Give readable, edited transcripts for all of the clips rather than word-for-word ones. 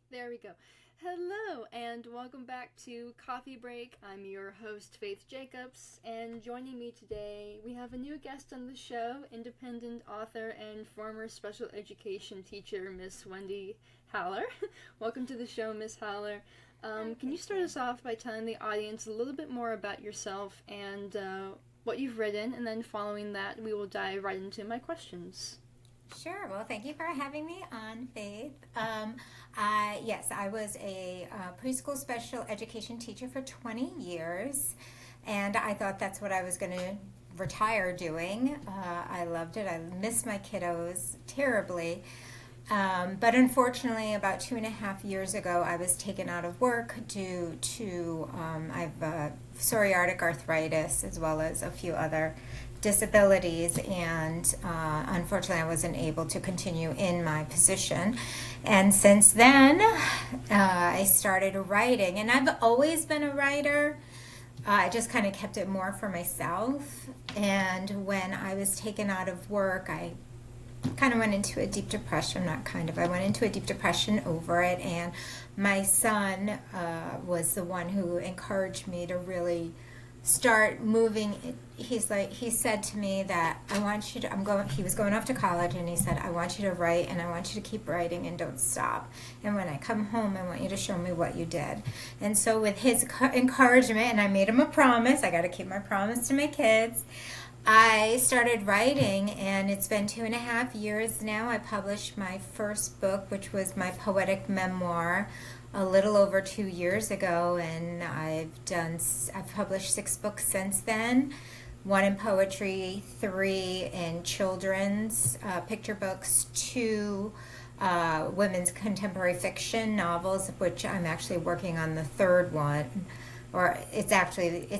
There we go. Hello, and welcome back to Coffee Break. I'm your host, Faith Jacobs, and joining me today, we have a new guest on the show, independent author and former special education teacher, Miss Wendy Haller. Welcome to the show, Miss Haller. Can you start us off by telling the audience a little bit more about yourself and what you've written, and then following that, we will dive right into my questions. Sure. Well, thank you for having me on, Faith. Yes, I was a preschool special education teacher for 20 years, and I thought that's what I was going to retire doing. I loved it. I miss my kiddos terribly. But unfortunately, about 2.5 years ago, I was taken out of work due to I've psoriatic arthritis as well as a few other disabilities, and unfortunately, I wasn't able to continue in my position. And since then, I started writing, and I've always been a writer. I just kind of kept it more for myself. And when I was taken out of work, I kind of went into a deep depression. Not kind of, I went into a deep depression over it. And my son was the one who encouraged me to really start moving. He said to me that I want you to, he was going off to college, and he said, I want you to write, and I want you to keep writing and don't stop. And when I come home, I want you to show me what you did. And so with his encouragement, and I made him a promise, I got to keep my promise to my kids, I started writing, and it's been 2.5 years now. I published my first book, which was my poetic memoir, a little over 2 years ago, and I've published 6 books since then. 1 in poetry, 3 in children's picture books, 2 women's contemporary fiction novels, which I'm actually working on the third one. Or it's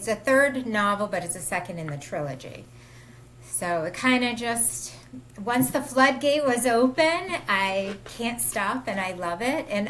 a third novel, but it's a second in the trilogy. So it kind of just, once the floodgate was open, I can't stop, and I love it. And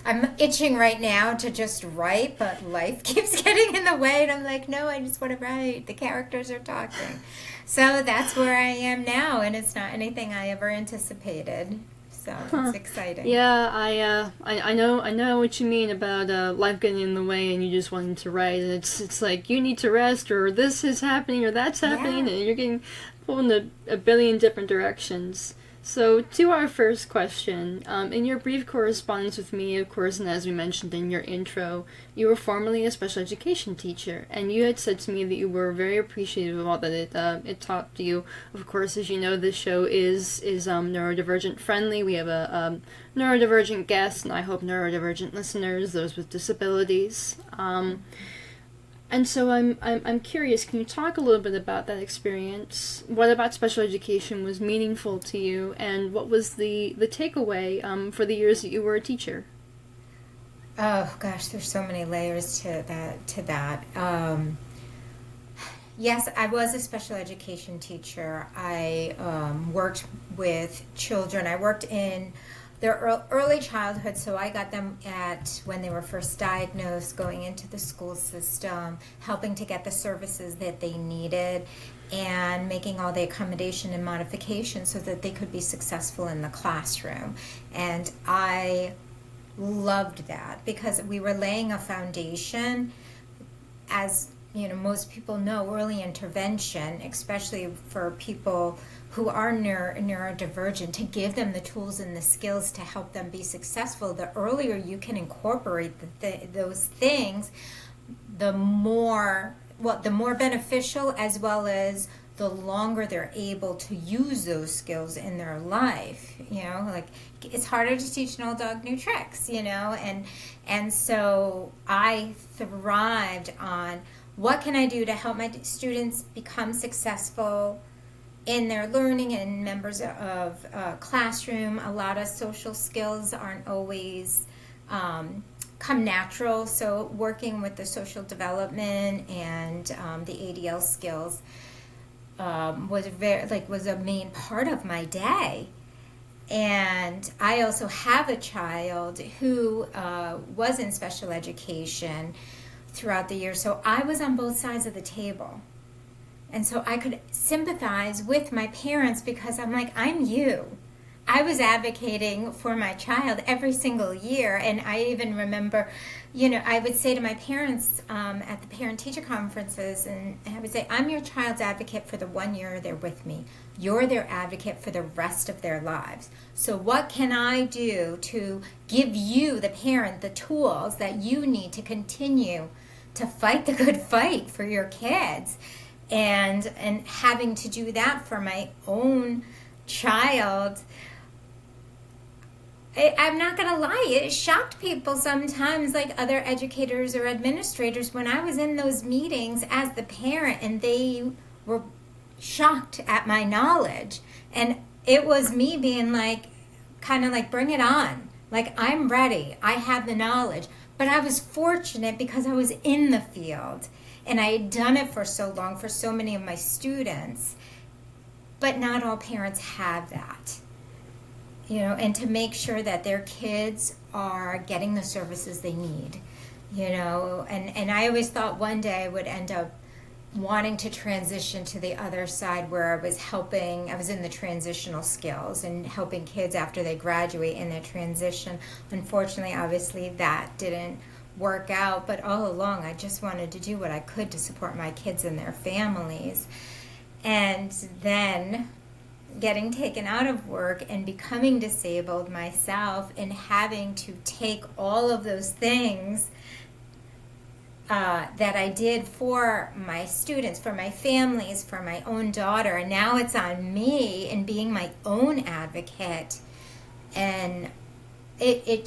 I'm itching right now to just write, but life keeps getting in the way, and I'm like, no, I just want to write. The characters are talking. So that's where I am now, and it's not anything I ever anticipated. So it's exciting. Yeah, I know what you mean about life getting in the way and you just wanting to write. And it's like you need to rest, or this is happening, or that's happening, Yeah. and you're getting pulled in a billion different directions. So to our first question, in your brief correspondence with me, of course, and as we mentioned in your intro, you were formerly a special education teacher, and you had said to me that you were very appreciative of all that it taught you. Of course, as you know, this show is neurodivergent friendly. We have a neurodivergent guest, and I hope neurodivergent listeners, those with disabilities. And so I'm curious, can you talk a little bit about that experience? What about special education was meaningful to you, and what was the takeaway for the years that you were a teacher? Oh gosh, there's so many layers to that. Yes, I was a special education teacher. I worked with children. I worked in their early childhood, so I got them at when they were first diagnosed, going into the school system, helping to get the services that they needed, and making all the accommodation and modification so that they could be successful in the classroom. And I loved that because we were laying a foundation. As you know, most people know, early intervention, especially for people who are neurodivergent, to give them the tools and the skills to help them be successful. The earlier you can incorporate those things, the more beneficial, as well as the longer they're able to use those skills in their life. Like it's harder to teach an old dog new tricks, and so I thrived on what can I do to help my students become successful in their learning and members of classroom. A lot of social skills aren't always come natural, so working with the social development and the ADL skills was a main part of my day. And I also have a child who was in special education throughout the year, so I was on both sides of the table. And so I could sympathize with my parents because I'm like, I'm you. I was advocating for my child every single year. And I even remember, I would say to my parents at the parent-teacher conferences, and I would say, I'm your child's advocate for the 1 year they're with me. You're their advocate for the rest of their lives. So what can I do to give you, the parent, the tools that you need to continue to fight the good fight for your kids? And having to do that for my own child, I'm not going to lie, it shocked people sometimes, like other educators or administrators, when I was in those meetings as the parent, and they were shocked at my knowledge. And it was me being like, kind of like, bring it on. Like, I'm ready. I have the knowledge. But I was fortunate because I was in the field, and I had done it for so long for so many of my students. But not all parents have that. And to make sure that their kids are getting the services they need, and I always thought one day I would end up wanting to transition to the other side, where I was in the transitional skills and helping kids after they graduate in their transition. Unfortunately, obviously, that didn't work out, but all along I just wanted to do what I could to support my kids and their families. And then getting taken out of work and becoming disabled myself, and having to take all of those things that I did for my students, for my families, for my own daughter, and now it's on me, and being my own advocate. And it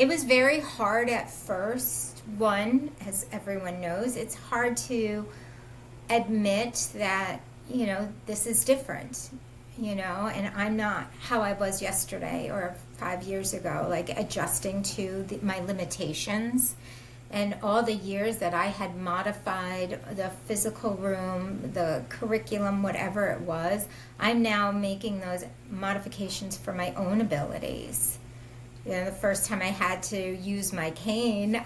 was very hard at first. One, as everyone knows, it's hard to admit that this is different, and I'm not how I was yesterday or 5 years ago, like adjusting to my limitations and all the years that I had modified the physical room, the curriculum, whatever it was. I'm now making those modifications for my own abilities. The first time I had to use my cane,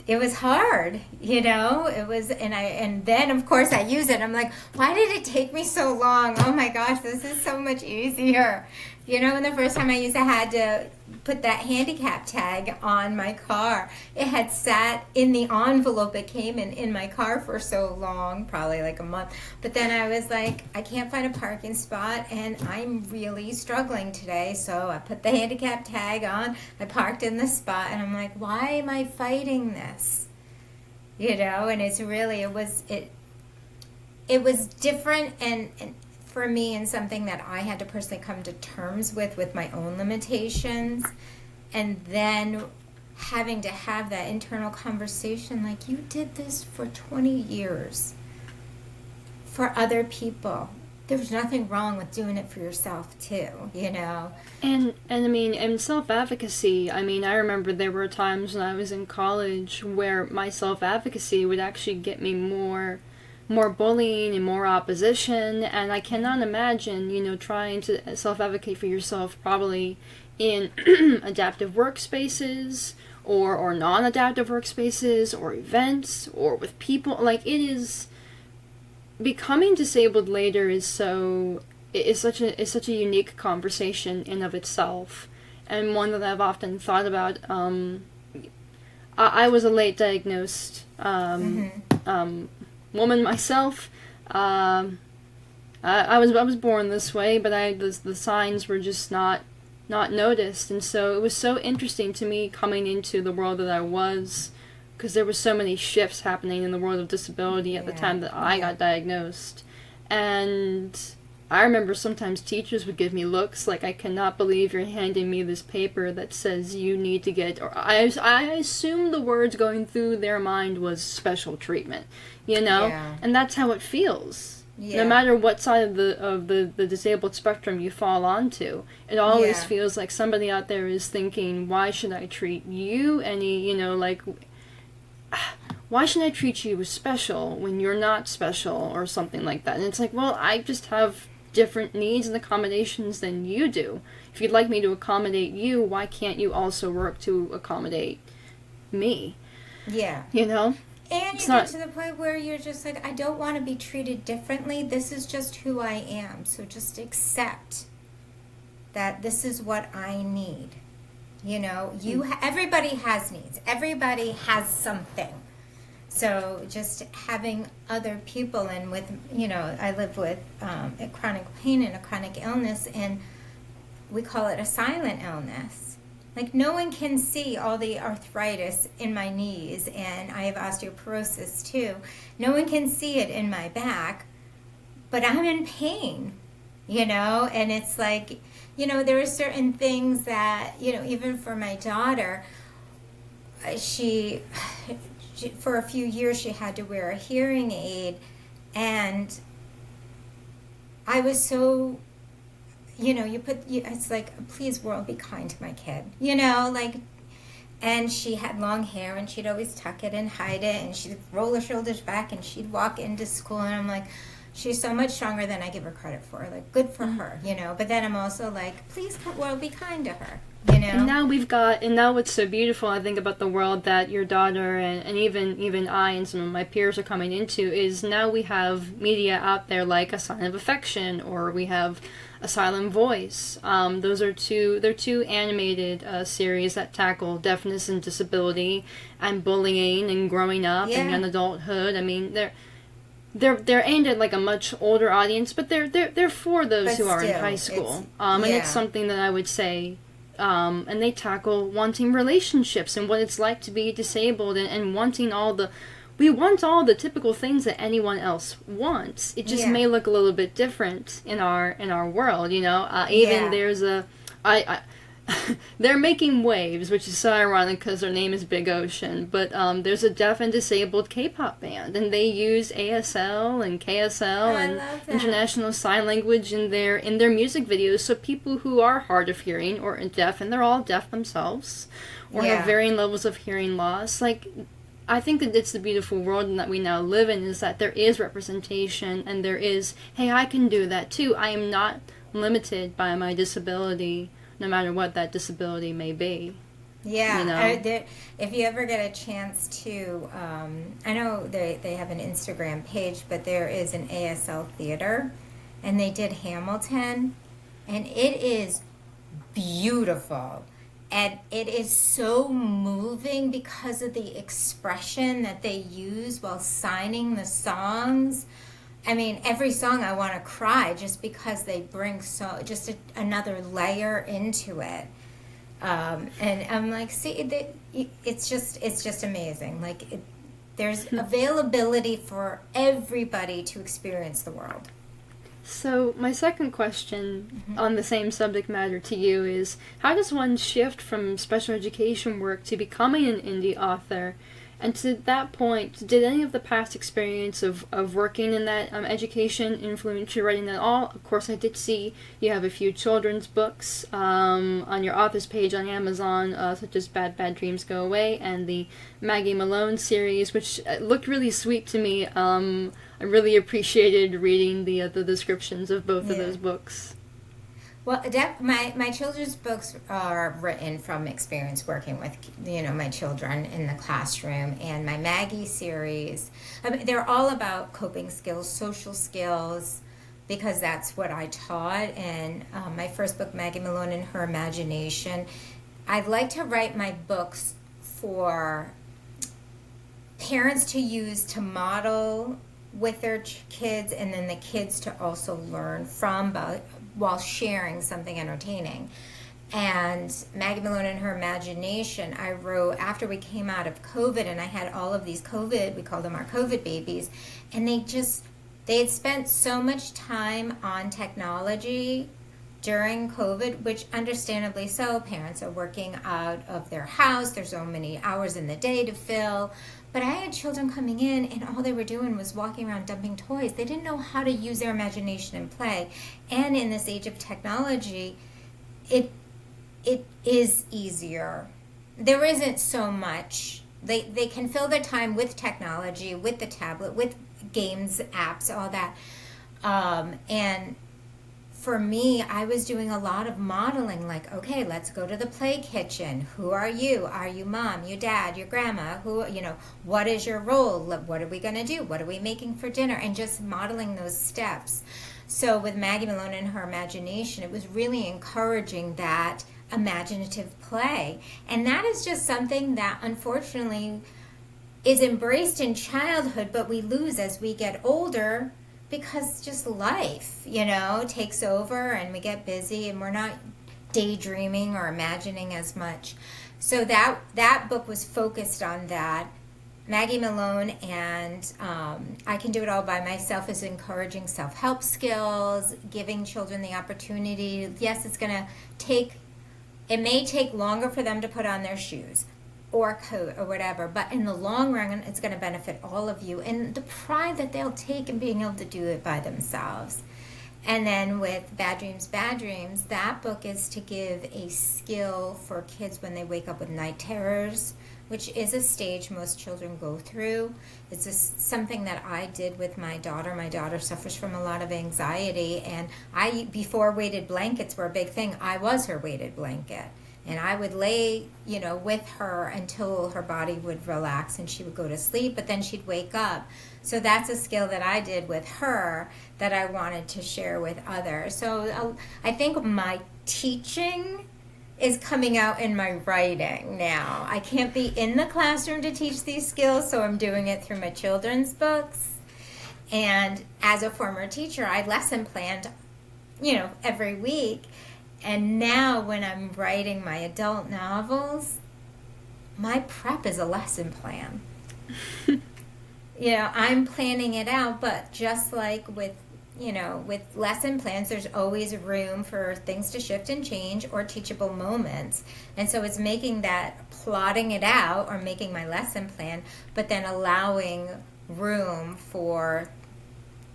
it was hard, it was, and then of course I use it. I'm like, why did it take me so long? Oh my gosh, this is so much easier. And the first time I used it, I had to put that handicap tag on my car. It had sat in the envelope it came in my car for so long, probably like a month. But then I was like, I can't find a parking spot, and I'm really struggling today. So I put the handicap tag on, I parked in the spot, and I'm like, why am I fighting this? And it's really, it was different and for me, and something that I had to personally come to terms with my own limitations, and then having to have that internal conversation, like, you did this for 20 years for other people. There's nothing wrong with doing it for yourself too, And I mean, and self-advocacy, I remember there were times when I was in college where my self-advocacy would actually get me more bullying and more opposition, and I cannot imagine, trying to self-advocate for yourself probably in adaptive workspaces or non-adaptive workspaces or events or with people. Like, it is, becoming disabled later is such a unique conversation in of itself, and one that I've often thought about. I was a late diagnosed woman myself. I was born this way, but the signs were just not noticed, and so it was so interesting to me coming into the world that I was, because there were so many shifts happening in the world of disability at the time that I got diagnosed. And I remember sometimes teachers would give me looks like, I cannot believe you're handing me this paper that says you need to get, or I assume the words going through their mind was special treatment, and that's how it feels. No matter what side of the disabled spectrum you fall onto, it always feels like somebody out there is thinking, why should I treat you why should I treat you as special when you're not special, or something like that. And it's like, well, I just have different needs and accommodations than you do. If you'd like me to accommodate you, why can't you also work to accommodate me? Yeah. And you get to the point where you're just like, I don't want to be treated differently. This is just who I am. So just accept that this is what I need. You know, everybody has needs. Everybody has something. So just having other people, and with, I live with a chronic pain and a chronic illness, and we call it a silent illness. Like, no one can see all the arthritis in my knees, and I have osteoporosis too. No one can see it in my back, but I'm in pain, and it's like, there are certain things that, even for my daughter, she for a few years she had to wear a hearing aid, and I was so, it's like, please world, be kind to my kid, and she had long hair, and she'd always tuck it and hide it, and she'd roll her shoulders back, and she'd walk into school, and I'm like, she's so much stronger than I give her credit for. Like, good for her, But then I'm also like, please, world, be kind to her, And now what's so beautiful, I think, about the world that your daughter and even I and some of my peers are coming into is now we have media out there like A Sign of Affection, or we have A Silent Voice. They're two animated series that tackle deafness and disability and bullying and growing up and young adulthood. I mean, they're aimed at like a much older audience, but they're for those who are in high school. And it's something that I would say, and they tackle wanting relationships and what it's like to be disabled, and wanting we want all the typical things that anyone else wants. It just may look a little bit different in our world, Even there's they're making waves, which is so ironic because their name is Big Ocean, but there's a deaf and disabled K-pop band, and they use ASL and KSL and International Sign Language in their music videos, so people who are hard of hearing or deaf, and they're all deaf themselves, or have varying levels of hearing loss, like, I think that it's the beautiful world that we now live in, is that there is representation, and there is, hey, I can do that too. I am not limited by my disability, no matter what that disability may be. Yeah, if you ever get a chance to, I know they have an Instagram page, but there is an ASL theater, and they did Hamilton, and it is beautiful. And it is so moving because of the expression that they use while signing the songs. I mean, every song I want to cry just because they bring another layer into it. And I'm like, see, it's just amazing. Like, there's availability for everybody to experience the world. So my second question on the same subject matter to you is, how does one shift from special education work to becoming an indie author? And to that point, did any of the past experience of working in that education influence your writing at all? Of course, I did see you have a few children's books on your author's page on Amazon, such as Bad Dreams Go Away and the Maggie Malone series, which looked really sweet to me. I really appreciated reading the descriptions of both of those books. Well, my children's books are written from experience working with, my children in the classroom. And my Maggie series, they're all about coping skills, social skills, because that's what I taught. And my first book, Maggie Malone and Her Imagination, I'd like to write my books for parents to use to model with their kids, and then the kids to also learn from while sharing something entertaining. And Maggie Malone and Her Imagination, I wrote after we came out of COVID, and I had all of these COVID, we call them our COVID babies, and they had spent so much time on technology during COVID, which understandably so, parents are working out of their house, there's so many hours in the day to fill. But I had children coming in, and all they were doing was walking around dumping toys. They didn't know how to use their imagination and play. And in this age of technology, it is easier. There isn't so much. They can fill their time with technology, with the tablet, with games, apps, all that. And for me, I was doing a lot of modeling, like, okay, let's go to the play kitchen. Who are you? Are you mom, your dad, your grandma? What is your role? What are we going to do? What are we making for dinner? And just modeling those steps. So with Maggie Malone and her imagination, it was really encouraging that imaginative play. And that is just something that unfortunately is embraced in childhood, but we lose as we get older because just life, takes over and we get busy and we're not daydreaming or imagining as much. So that book was focused on that. Maggie Malone and I Can Do It All By Myself is encouraging self-help skills, giving children the opportunity. Yes, it may take longer for them to put on their shoes or coat or whatever, but in the long run, it's going to benefit all of you. And the pride that they'll take in being able to do it by themselves. And then with Bad Dreams, that book is to give a skill for kids when they wake up with night terrors, which is a stage most children go through. It's something that I did with my daughter. My daughter suffers from a lot of anxiety, and before weighted blankets were a big thing, I was her weighted blanket. And I would lay, with her until her body would relax and she would go to sleep, but then she'd wake up. So that's a skill that I did with her that I wanted to share with others. So I think my teaching is coming out in my writing now. I can't be in the classroom to teach these skills, so I'm doing it through my children's books. And as a former teacher, I lesson planned, every week. And now when I'm writing my adult novels, my prep is a lesson plan. I'm planning it out, but just like with lesson plans, there's always room for things to shift and change or teachable moments. And so it's plotting it out or making my lesson plan, but then allowing room for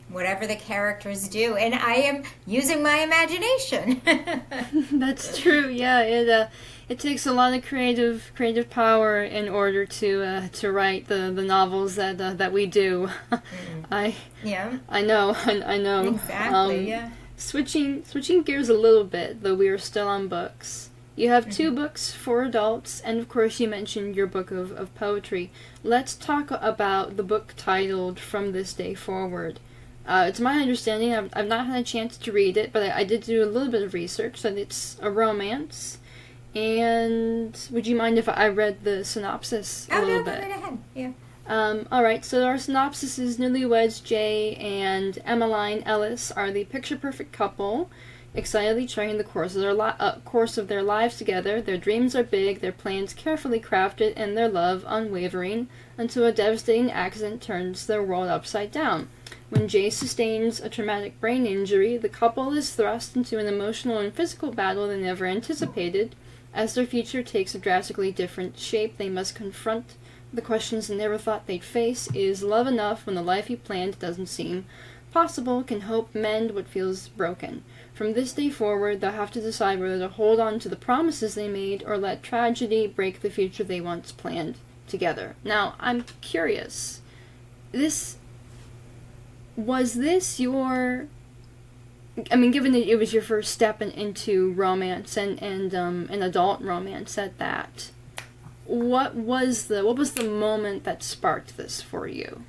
whatever the characters do, and I am using my imagination. That's true. Yeah, it takes a lot of creative power in order to write the novels that we do. I know. Exactly. Yeah. Switching gears a little bit, though we are still on books. You have two books for adults, and of course you mentioned your book of poetry. Let's talk about the book titled From This Day Forward. It's my understanding, I've not had a chance to read it, but I did do a little bit of research, that it's a romance. And would you mind if I read the synopsis a little bit? Go right ahead. Yeah. Alright, so our synopsis is newlyweds Jay and Emmeline Ellis are the picture-perfect couple, excitedly charting the course of their lives together. Their dreams are big, their plans carefully crafted, and their love unwavering, until a devastating accident turns their world upside down. When Jay sustains a traumatic brain injury, the couple is thrust into an emotional and physical battle they never anticipated. As their future takes a drastically different shape, they must confront the questions they never thought they'd face. Is love enough when the life you planned doesn't seem possible? Can hope mend what feels broken? From this day forward, they'll have to decide whether to hold on to the promises they made or let tragedy break the future they once planned together. Now, I'm curious. Was this your... given that it was your first step into romance and an adult romance at that, what was the moment that sparked this for you?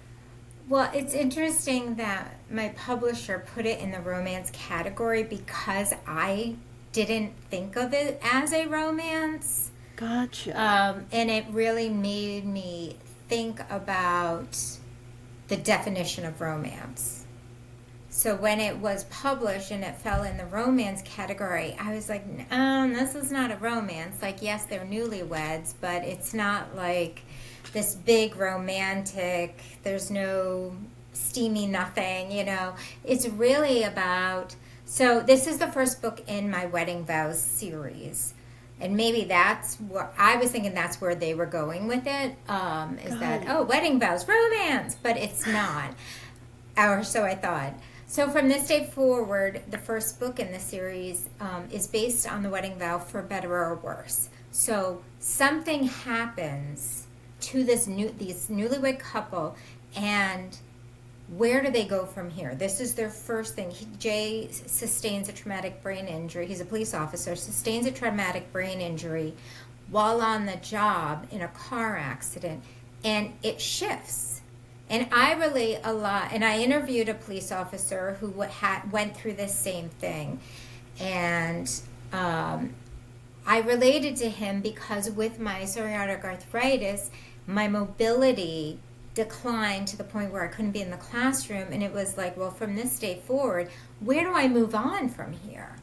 Well, it's interesting that my publisher put it in the romance category because I didn't think of it as a romance. Gotcha. And it really made me think about the definition of romance. So when it was published and it fell in the romance category, I was like, this is not a romance. Like, yes, they're newlyweds, but it's not like this big romantic, there's no steamy nothing, It's really about... So this is the first book in my Wedding Vows series. And maybe that's what I was thinking, that's where they were going with it. Wedding vows, romance, but it's not. Or so I thought. So from this day forward, the first book in the series is based on the wedding vow, for better or worse. So something happens to these newlywed couple, and where do they go from here? This is their first thing. Jay sustains a traumatic brain injury. He's a police officer, sustains a traumatic brain injury while on the job in a car accident, and it shifts. And I relate a lot. And I interviewed a police officer who went through this same thing. And I related to him because with my psoriatic arthritis, my mobility declined to the point where I couldn't be in the classroom. And it was like, well, from this day forward, where do I move on from here?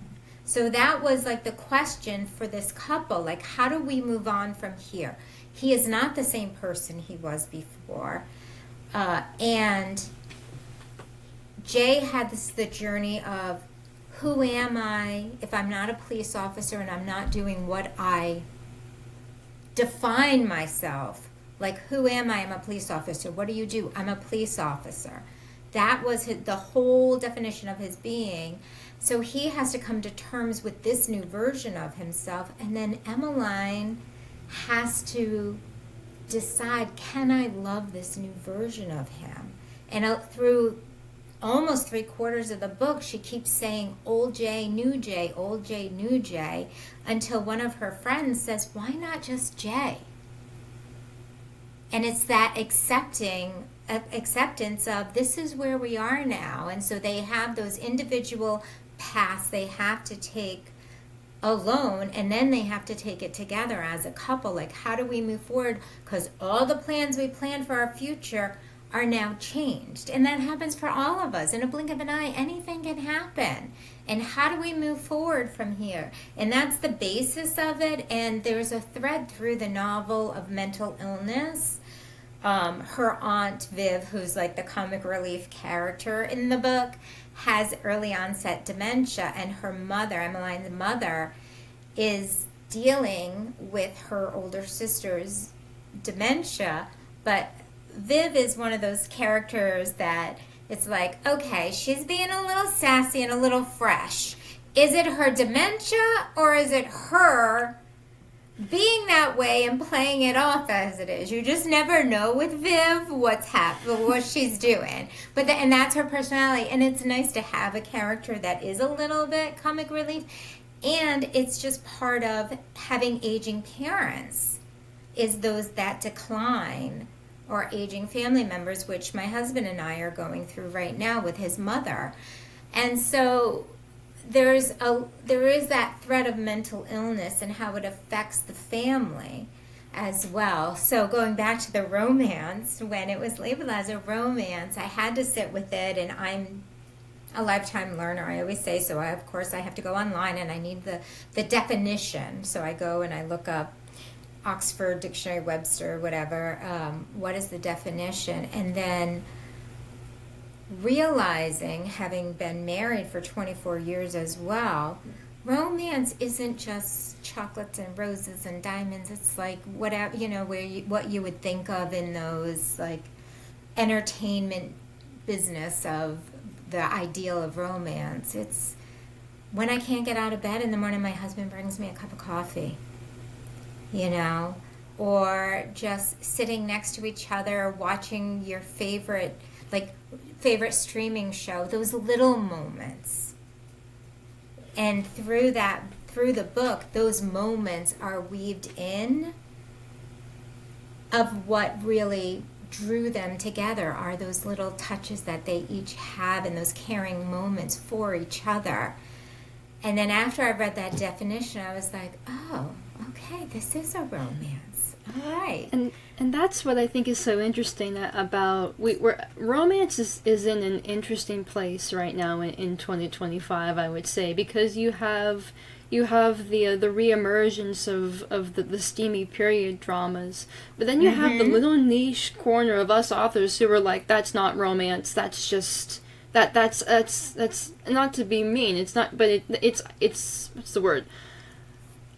So that was like the question for this couple, like, how do we move on from here? He is not the same person he was before. And Jay had the journey of, who am I if I'm not a police officer and I'm not doing what I define myself? Like, who am I? I'm a police officer. What do you do? I'm a police officer. That was the whole definition of his being. So he has to come to terms with this new version of himself. And then Emmeline has to decide, can I love this new version of him? And through almost 3/4 of the book, she keeps saying, old Jay, new Jay, old Jay, new Jay, until one of her friends says, why not just Jay? And it's that acceptance of, this is where we are now. And so they have those individual paths they have to take alone, and then they have to take it together as a couple. Like, how do we move forward? Because all the plans we planned for our future are now changed. And that happens for all of us. In a blink of an eye, anything can happen. And how do we move forward from here? And that's the basis of it. And there's a thread through the novel of mental illness. Her aunt, Viv, who's like the comic relief character in the book, has early onset dementia. And her mother, Emmeline's mother, is dealing with her older sister's dementia. But Viv is one of those characters that it's like, okay, she's being a little sassy and a little fresh. Is it her dementia, or is it her being that way and playing it off as it is? You just never know with Viv what she's doing. And that's her personality. And it's nice to have a character that is a little bit comic relief. And it's just part of having aging parents, is that decline, or aging family members, which my husband and I are going through right now with his mother. And so there is that threat of mental illness and how it affects the family as well. So going back to the romance, when it was labeled as a romance, I had to sit with it, and I'm a lifetime learner. I always say so. Of course, I have to go online and I need the definition. So I go and I look up Oxford Dictionary, Webster, whatever, what is the definition? And then realizing, having been married for 24 years as well, romance isn't just chocolates and roses and diamonds. It's like whatever, what you would think of in those like entertainment business of the ideal of romance. It's when I can't get out of bed in the morning, my husband brings me a cup of coffee. Or just sitting next to each other, watching your favorite streaming show, those little moments. And through the book, those moments are weaved in of what really drew them together, are those little touches that they each have and those caring moments for each other. And then after I read that definition, I was like, oh, okay, this is a romance. All right. And that's what I think is so interesting about romance is in an interesting place right now in 2025, I would say, because you have the reemergence of the steamy period dramas, but then you have the little niche corner of us authors who are like, that's not romance, that's just that's not to be mean, it's not, but it's what's the word?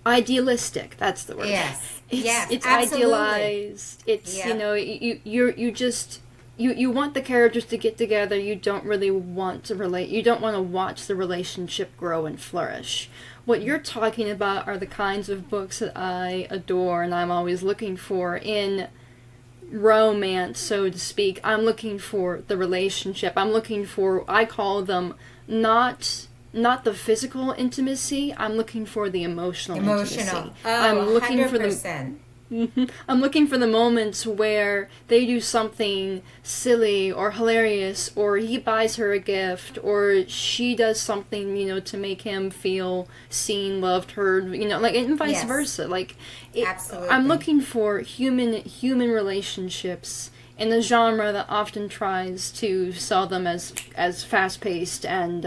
Idealistic. That's the word. Yes. It's absolutely. Idealized. It's you want the characters to get together. You don't really want to relate. You don't want to watch the relationship grow and flourish. What you're talking about are the kinds of books that I adore and I'm always looking for in romance, so to speak. I'm looking for the relationship. I'm looking for, I call them not the physical intimacy. I'm looking for the emotional intimacy. Oh, I'm looking 100%. for the I'm looking for the moments where they do something silly or hilarious, or he buys her a gift, or she does something, to make him feel seen, loved, heard, like, and vice Yes. versa. Like, Absolutely. I'm looking for human relationships in a genre that often tries to sell them as fast paced and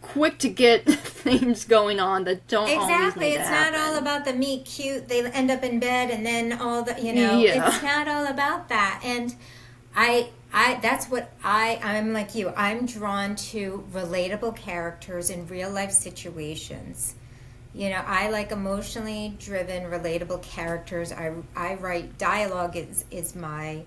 quick to get things going on that don't always Exactly. need to It's happen. not all about the meet cute. They end up in bed and then all the Yeah. It's not all about that. And that's what I'm like you. I'm drawn to relatable characters in real life situations. I like emotionally driven, relatable characters. I write dialogue is my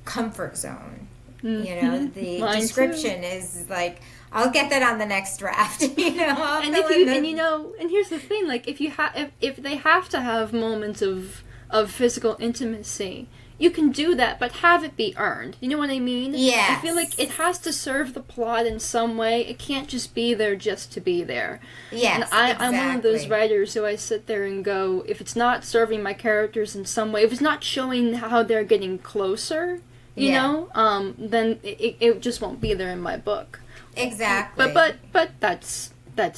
comfort zone. The Mine description too. is like, I'll get that on the next draft. I'll And fill if in you the- and here's the thing, like if they have to have moments of physical intimacy, you can do that, but have it be earned. You know what I mean? Yes. I feel like it has to serve the plot in some way. It can't just be there just to be there. Yes, And I'm one of those exactly. writers who I sit there and go, if it's not serving my characters in some way, if it's not showing how they're getting closer, then it just won't be there in my book. Exactly. But that's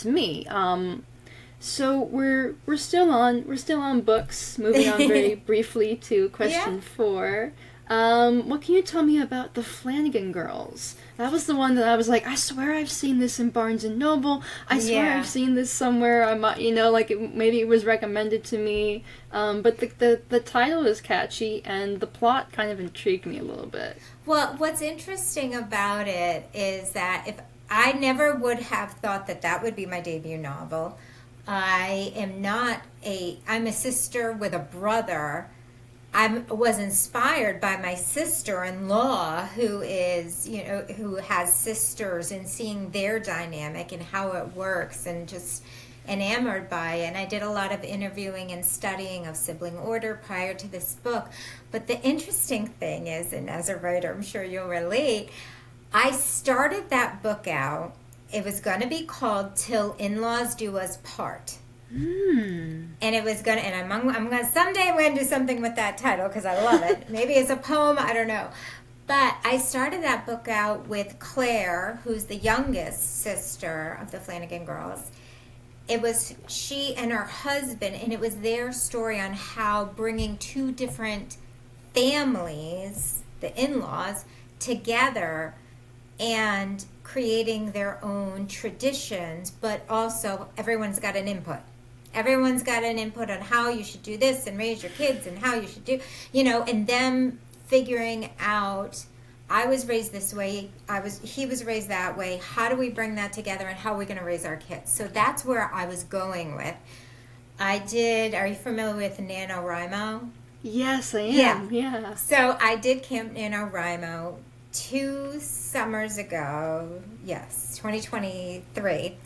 me. So we're still on books. Moving on very briefly to question 4. What can you tell me about the Flannigan girls? That was the one that I was like, I swear I've seen this in Barnes and Noble. I swear Yeah. I've seen this somewhere. I might, maybe it was recommended to me. But the title is catchy and the plot kind of intrigued me a little bit. Well, what's interesting about it is that if I never would have thought that would be my debut novel. I'm a sister with a brother. I was inspired by my sister-in-law who has sisters, and seeing their dynamic and how it works, and just enamored by it. And I did a lot of interviewing and studying of sibling order prior to this book. But the interesting thing is, and as a writer, I'm sure you'll relate, I started that book out. It was going to be called Till In-Laws Do Us Part. And it was going to, and I'm going to, someday I'm going to do something with that title because I love it. Maybe it's a poem, I don't know. But I started that book out with Claire, who's the youngest sister of the Flannigan girls. It was she and her husband, and it was their story on how bringing two different families, the in-laws, together and creating their own traditions, but also everyone's got an input. Everyone's got an input on how you should do this and raise your kids and how you should do, and them figuring out, I was raised this way, he was raised that way, how do we bring that together and how are we going to raise our kids? So that's where I was going with. Are you familiar with NaNoWriMo? Yes, I am. Yeah. So I did Camp NaNoWriMo 2 summers ago, 2023.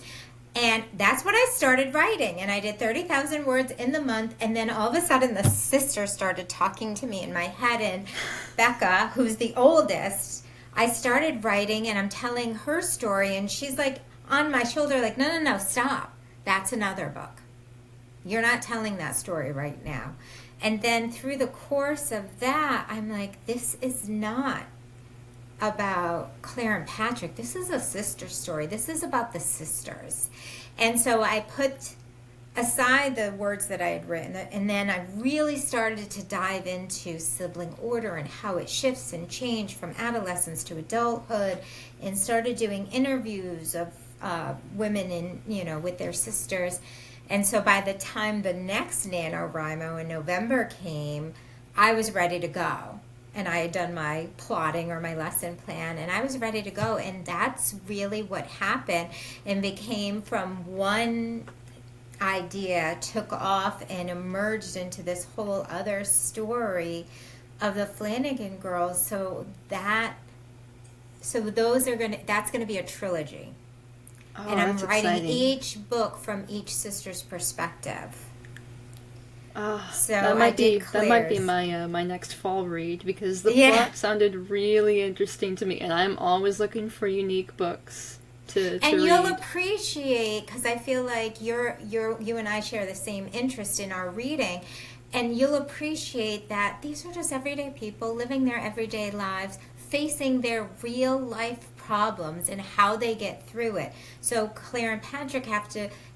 And that's when I started writing. And I did 30,000 words in the month. And then all of a sudden the sister started talking to me in my head. And Becca, who's the oldest, I started writing and I'm telling her story. And she's like on my shoulder like, no, stop. That's another book. You're not telling that story right now. And then through the course of that, I'm like, this is not about Claire and Patrick. This is a sister story. This is about the sisters. And so I put aside the words that I had written, and then I really started to dive into sibling order and how it shifts and changes from adolescence to adulthood, and started doing interviews of women with their sisters. And so by the time the next NaNoWriMo in November came, I was ready to go. And I had done my plotting or my lesson plan, and I was ready to go. And that's really what happened, and became from one idea, took off and emerged into this whole other story of the Flannigan girls. So that's going to be a trilogy. Oh, And I'm that's writing exciting. each book from each sister's perspective. So that might be Claire's. my next fall read, because the Yeah. plot sounded really interesting to me, and I'm always looking for unique books to And read. you'll appreciate, because I feel like you and I share the same interest in our reading, And you'll appreciate that these are just everyday people living their everyday lives, facing their real life problems and how they get through it. So Claire and Patrick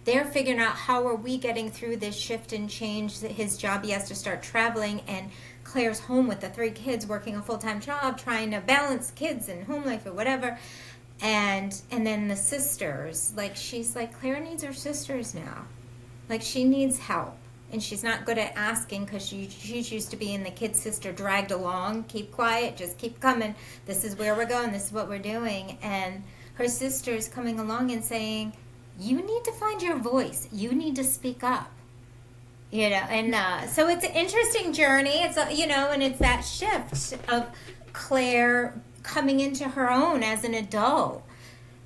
they're figuring out how are we getting through this shift and change. His job, he has to start traveling, and Claire's home with the 3 kids, working a full-time job, trying to balance kids and home life or whatever. And then the sisters, like, she's like, Claire needs her sisters now. Like, she needs help. And she's not good at asking because she's used to being the kid sister dragged along. Keep quiet, just keep coming. This is where we're going. This is what we're doing. And her sister's coming along and saying, you need to find your voice. You need to speak up. You know, and so it's an interesting journey. It's, and it's that shift of Claire coming into her own as an adult.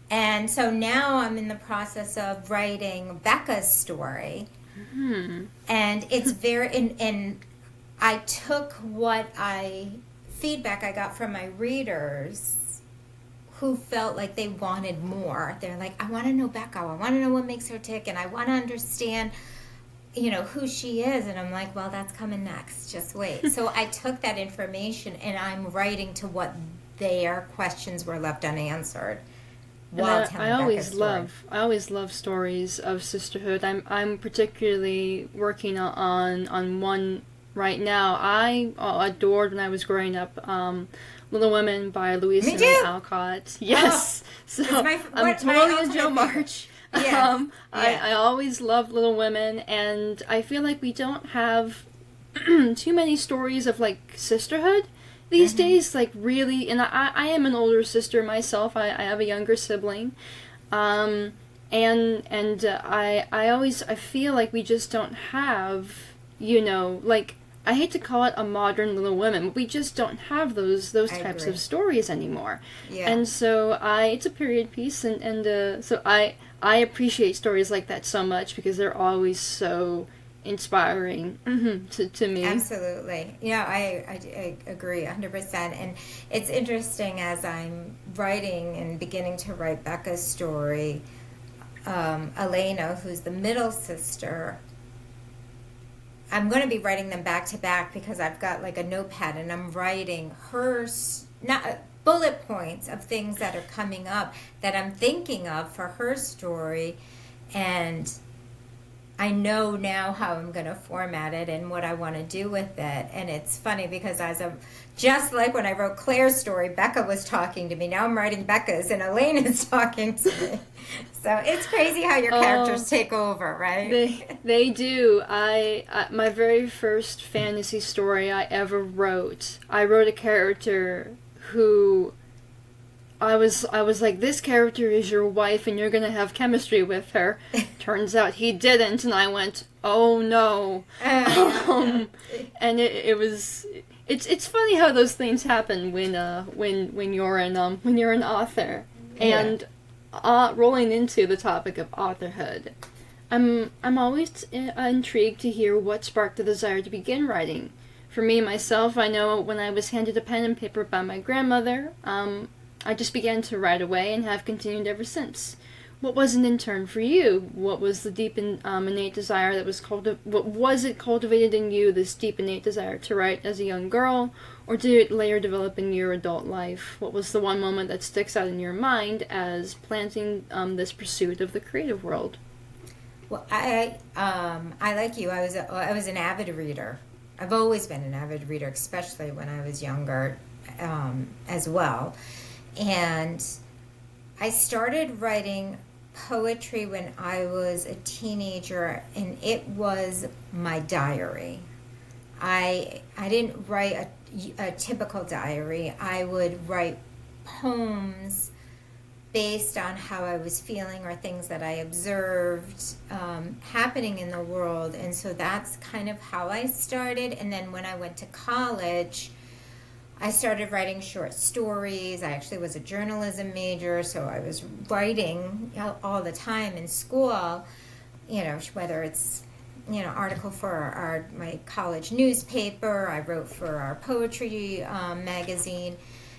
And so now I'm in the process of writing Becca's story. Mm-hmm. And it's and I took feedback I got from my readers who felt like they wanted more. They're like, I want to know Becca. I want to know what makes her tick, and I want to understand, who she is. And I'm like, well, that's coming next. Just wait. So I took that information and I'm writing to what their questions were left unanswered. I always love stories of sisterhood. I'm particularly working on one right now. I adored when I was growing up, Little Women by Louisa May Alcott. Yes, so I'm totally a Jo March. Yes. I always loved Little Women, and I feel like we don't have too many stories of like sisterhood these days, like really. And I am an older sister myself. I have a younger sibling, and I feel like we just don't have, like, I hate to call it a modern Little Women, but we just don't have those types of stories anymore. Yeah. And so it's a period piece, and so I appreciate stories like that so much because they're always so inspiring to me. Absolutely. Yeah, I agree 100%. And it's interesting, as I'm writing and beginning to write Becca's story, Elena, who's the middle sister, I'm going to be writing them back to back because I've got like a notepad and I'm writing bullet points of things that are coming up that I'm thinking of for her story, and I know now how I'm going to format it and what I want to do with it. And it's funny because just like when I wrote Claire's story, Becca was talking to me. Now I'm writing Becca's and Elena's talking to me. So it's crazy how your characters take over, right? They do. My very first fantasy story I ever wrote, I wrote a character who I was like, this character is your wife and you're going to have chemistry with her. Turns out he didn't, and I went, oh no. And it's funny how those things happen when you're an author. And rolling into the topic of authorhood, I'm always intrigued to hear what sparked the desire to begin writing. For me, myself, I know when I was handed a pen and paper by my grandmother, I just began to write away and have continued ever since. What was an intern for you? What was the deep and innate desire that was what was it cultivated in you, this deep innate desire to write as a young girl, or did it later develop in your adult life? What was the one moment that sticks out in your mind as planting this pursuit of the creative world? Well, I like you. I was an avid reader. I've always been an avid reader, especially when I was younger, as well. And I started writing poetry when I was a teenager, and it was my diary. I didn't write a typical diary. I would write poems based on how I was feeling or things that I observed happening in the world. And so that's kind of how I started. And then when I went to college, I started writing short stories. I actually was a journalism major, so I was writing all the time in school, whether it's, article for my college newspaper. I wrote for our poetry magazine.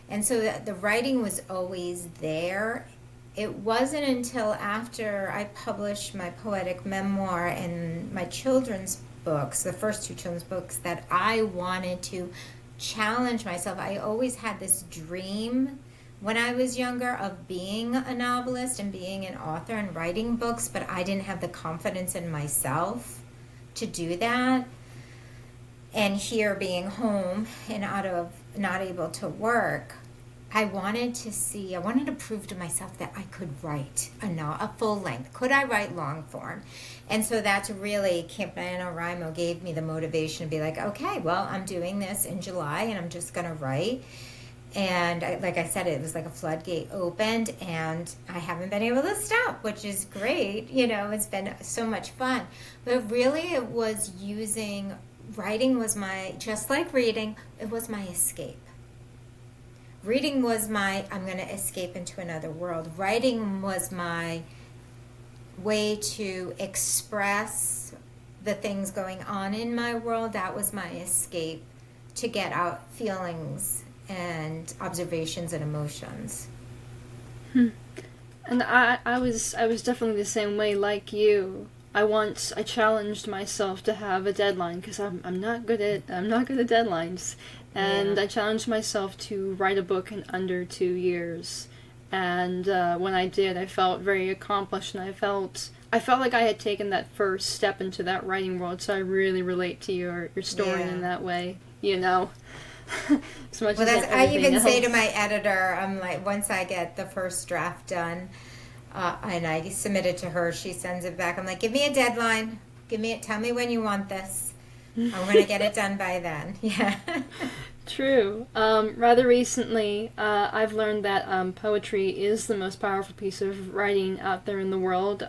And so the writing was always there. It wasn't until after I published my poetic memoir and my children's books, the first two children's books, that I wanted to challenge myself. I always had this dream when I was younger of being a novelist and being an author and writing books, but I didn't have the confidence in myself to do that. And here, being home and not able to work, I wanted to prove to myself that I could write a full length. Could I write long form? And so that's really, Camp NaNoWriMo gave me the motivation to be like, okay, well, I'm doing this in July and I'm just going to write. And like I said, it was like a floodgate opened, and I haven't been able to stop, which is great. It's been so much fun. But really, it was writing was just like reading, it was my escape. Reading was I'm going to escape into another world. Writing was my way to express the things going on in my world. That was my escape to get out feelings and observations and emotions. And I was definitely the same way like you. I challenged myself to have a deadline because I'm not good at deadlines, and I challenged myself to write a book in under 2 years. And when I did, I felt very accomplished, and I felt like I had taken that first step into that writing world. So I really relate to your story in that way. As much as I even say to my editor, I'm like, once I get the first draft done, and I submit it to her, she sends it back. I'm like, give me a deadline. Tell me when you want this. I'm going to get it done by then. Yeah. True. Rather recently, I've learned that poetry is the most powerful piece of writing out there in the world. It's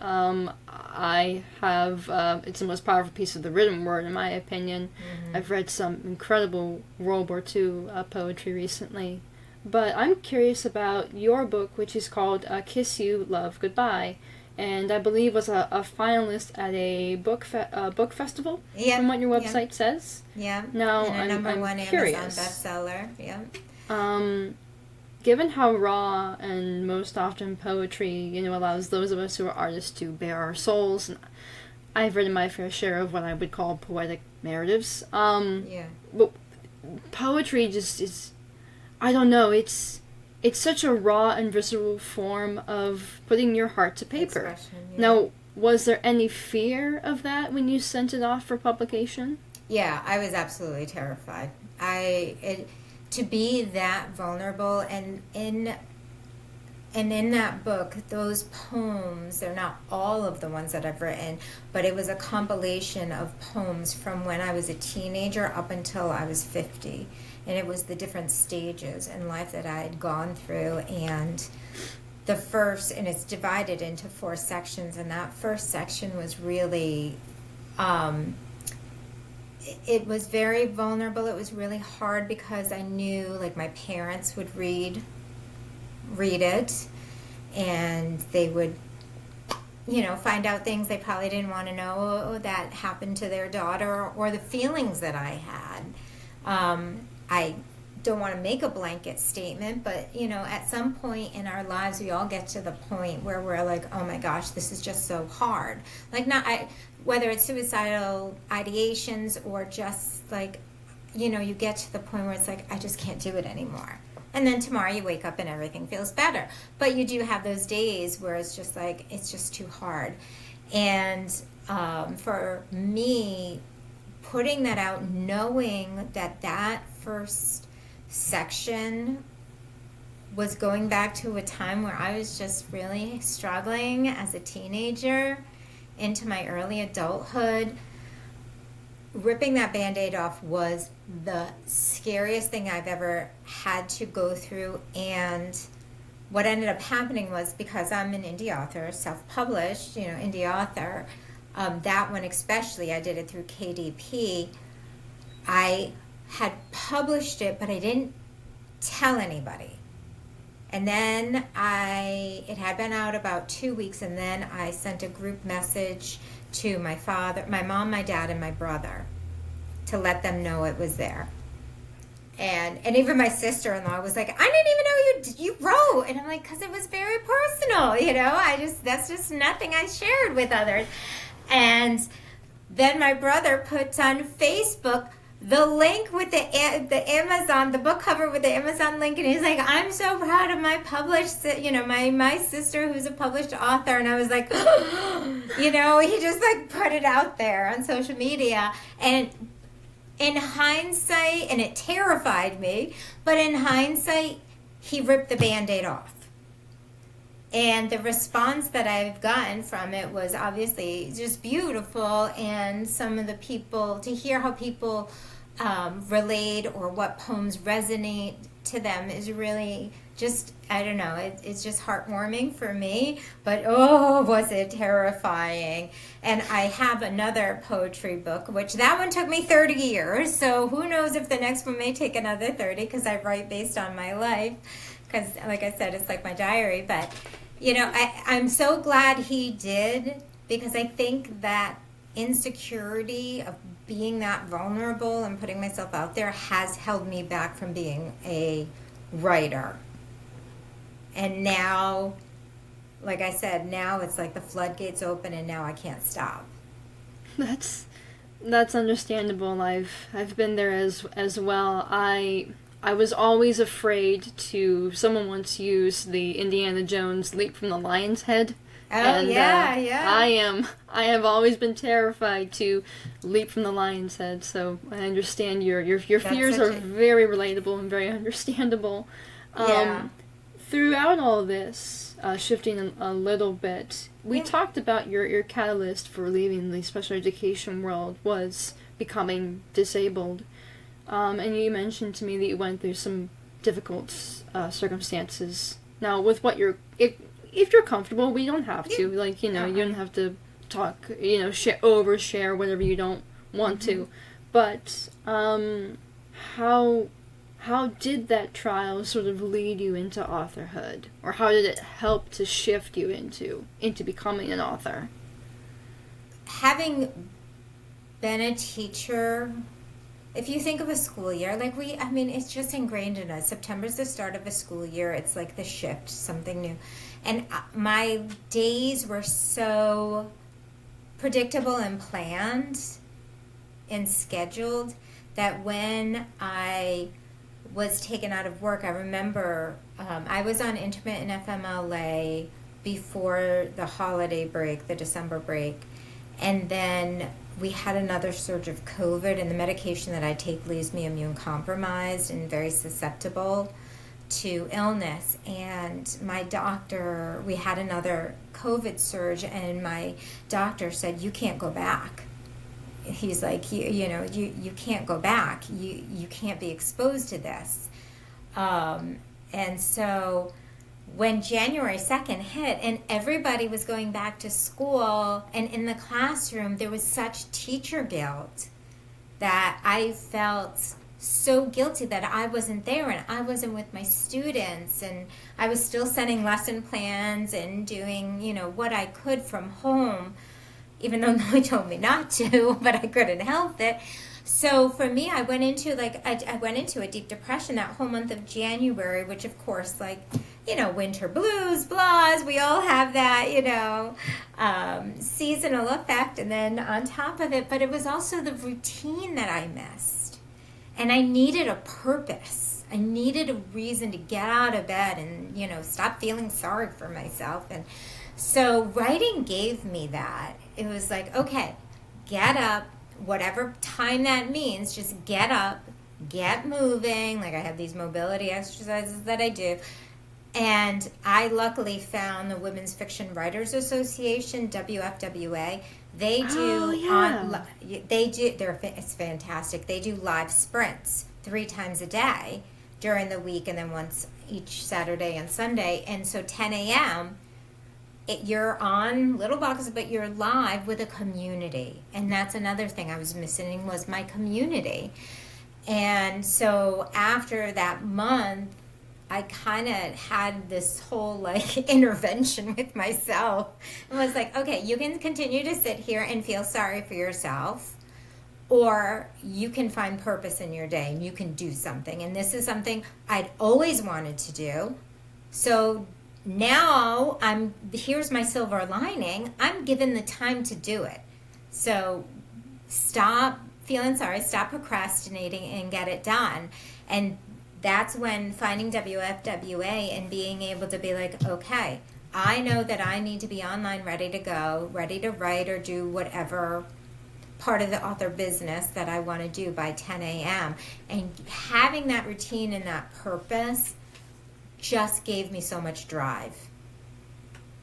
the most powerful piece of the written word, in my opinion. Mm-hmm. I've read some incredible World War II poetry recently. But I'm curious about your book, which is called Kiss You, Love, Goodbye. And I believe was a finalist at a book festival, from what your website says. Yeah. Now, and a number I'm one curious. Amazon bestseller. Given how raw and most often poetry, allows those of us who are artists to bare our souls, and I've written my fair share of what I would call poetic narratives. But poetry just is, I don't know, it's such a raw and visceral form of putting your heart to paper. Now, was there any fear of that when you sent it off for publication? Yeah, I was absolutely terrified. To be that vulnerable, and in that book, those poems, they're not all of the ones that I've written, but it was a compilation of poems from when I was a teenager up until I was 50. And it was the different stages in life that I had gone through. And and it's divided into 4 sections. And that first section was really, it was very vulnerable. It was really hard because I knew, like, my parents would read it. And they would, find out things they probably didn't want to know that happened to their daughter, or the feelings that I had. I don't want to make a blanket statement, but, at some point in our lives, we all get to the point where we're like, oh my gosh, this is just so hard. Like, whether it's suicidal ideations or just like, you get to the point where it's like, I just can't do it anymore. And then tomorrow you wake up and everything feels better. But you do have those days where it's just like, it's just too hard. And for me, putting that out, knowing that first section was going back to a time where I was just really struggling as a teenager into my early adulthood, ripping that Band-Aid off was the scariest thing I've ever had to go through. And what ended up happening was, because I'm an indie author, self-published, indie author, that one especially, I did it through KDP. I had published it, but I didn't tell anybody. And then it had been out about 2 weeks, and then I sent a group message to my father, my mom, my dad, and my brother to let them know it was there. And even my sister-in-law was like, I didn't even know you wrote. And I'm like, because it was very personal, that's just nothing I shared with others. And then my brother puts on Facebook the link with the Amazon, the book cover with the Amazon link, and he's like, I'm so proud of my published, my sister who's a published author. And I was like, he just like put it out there on social media. And in hindsight, and it terrified me, but in hindsight, he ripped the Band-Aid off. And the response that I've gotten from it was obviously just beautiful. And some of the people, to hear how people relate or what poems resonate to them is really just, I don't know, it's just heartwarming for me. But was it terrifying. And I have another poetry book, which that one took me 30 years. So who knows if the next one may take another 30, because I write based on my life. Because, like I said, it's like my diary. But, I'm so glad he did, because I think that insecurity of being that vulnerable and putting myself out there has held me back from being a writer. And now, like I said, now it's like the floodgates open, and now I can't stop. That's understandable. I've been there as well. I was always afraid to. Someone once used the Indiana Jones leap from the lion's head. Oh, and, yeah. I have always been terrified to leap from the lion's head. So I understand your fears are very relatable and very understandable. Throughout all this, shifting a little bit, we talked about your catalyst for leaving the special education world was becoming disabled. And you mentioned to me that you went through some difficult circumstances. Now, with what if you're comfortable, we don't have to. You don't have to talk, overshare whatever you don't want to. But how did that trial sort of lead you into authorhood? Or how did it help to shift you into becoming an author? Having been a teacher, if you think of a school year, it's just ingrained in us. September's the start of a school year. It's like the shift, something new. And my days were so predictable and planned and scheduled that when I was taken out of work, I remember I was on intermittent FMLA before the holiday break, the December break. And then we had another surge of COVID, and the medication that I take leaves me immune compromised and very susceptible to illness. And my doctor, we had another COVID surge, and my doctor said, you can't go back. He's like, you can't go back. You can't be exposed to this. And so when January 2nd hit and everybody was going back to school, and in the classroom there was such teacher guilt that I felt so guilty that I wasn't there and I wasn't with my students, and I was still sending lesson plans and doing, what I could from home, even though nobody told me not to, but I couldn't help it. So for me, I went into a deep depression that whole month of January, which of course, winter blues, blahs, we all have that, seasonal effect. And then on top of it, but it was also the routine that I missed. And I needed a purpose. I needed a reason to get out of bed and, stop feeling sorry for myself. And so writing gave me that. It was like, okay, get up, whatever time that means, just get up, get moving. Like I have these mobility exercises that I do. And I luckily found the Women's Fiction Writers Association, WFWA. They do it's fantastic. They do live sprints 3 times a day during the week, and then once each Saturday and Sunday. And so 10 a.m., you're on little boxes, but you're live with a community. And that's another thing I was missing, was my community. And so after that month, I kind of had this whole intervention with myself. And was like, okay, you can continue to sit here and feel sorry for yourself, or you can find purpose in your day and you can do something. And this is something I'd always wanted to do. So now here's my silver lining. I'm given the time to do it. So stop feeling sorry, stop procrastinating, and get it done. And that's when finding WFWA and being able to be like, okay, I know that I need to be online, ready to go, ready to write or do whatever part of the author business that I want to do by 10 a.m. And having that routine and that purpose just gave me so much drive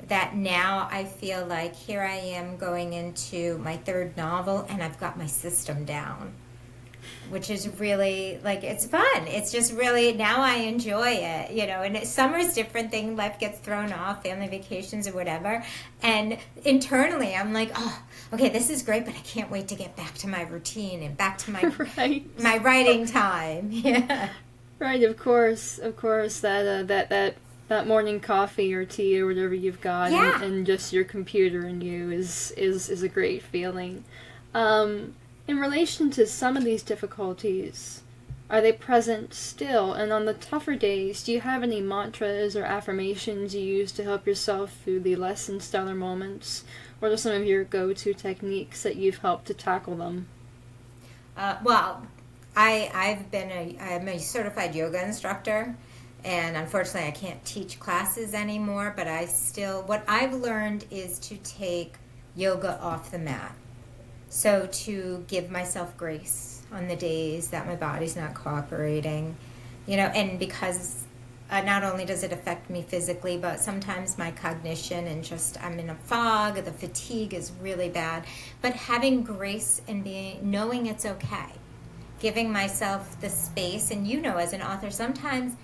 that now I feel like here I am going into my third novel and I've got my system down, which is really, like, it's fun. It's just really, now I enjoy it, you know, and summer's different thing. Life gets thrown off, family vacations or whatever. And internally I'm like, oh, okay, this is great, but I can't wait to get back to my routine and back to my, right. my writing time. Yeah. Right, of course, that morning coffee or tea or whatever you've got, Yeah. and just your computer and you is a great feeling. In relation to some of these difficulties, are they present still? And on the tougher days, do you have any mantras or affirmations you use to help yourself through the less than stellar moments? What are some of your go-to techniques that you've helped to tackle them? Well, I'm a certified yoga instructor, and unfortunately I can't teach classes anymore, but what I've learned is to take yoga off the mat. So to give myself grace on the days that my body's not cooperating, you know, and because not only does it affect me physically, but sometimes my cognition and just I'm in a fog, the fatigue is really bad. But having grace and knowing it's okay, giving myself the space, and you know, as an author, sometimes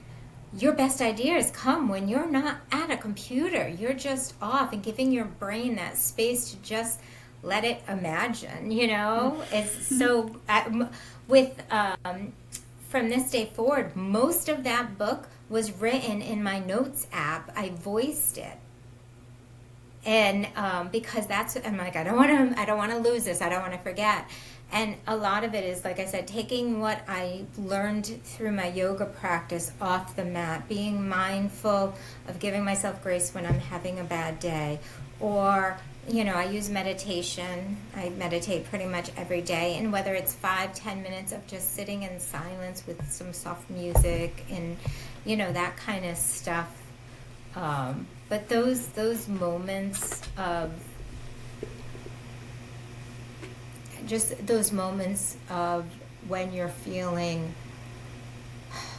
your best ideas come when you're not at a computer. You're just off, and giving your brain that space to just let it imagine, you know. It's so from this day forward, most of that book was written in my notes app. I voiced it, and because I'm like, I don't want to lose this. I don't want to forget. And a lot of it is, like I said, taking what I learned through my yoga practice off the mat, being mindful of giving myself grace when I'm having a bad day. Or, you know, I use meditation. I meditate pretty much every day. And whether it's 5-10 minutes of just sitting in silence with some soft music and, you know, that kind of stuff. But those moments of just those moments of when you're feeling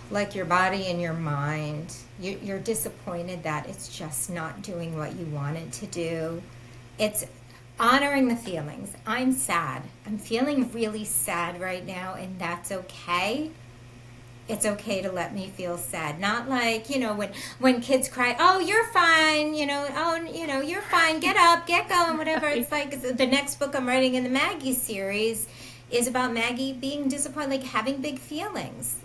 like your body and your mind, you're disappointed that it's just not doing what you want it to do. It's honoring the feelings. I'm sad. I'm feeling really sad right now, and that's okay. It's okay to let me feel sad. Not like, you know, when kids cry, oh, you're fine, you know, oh, you know, you're fine, get up, get going, whatever. It's like the next book I'm writing in the Maggie series is about Maggie being disappointed, like having big feelings.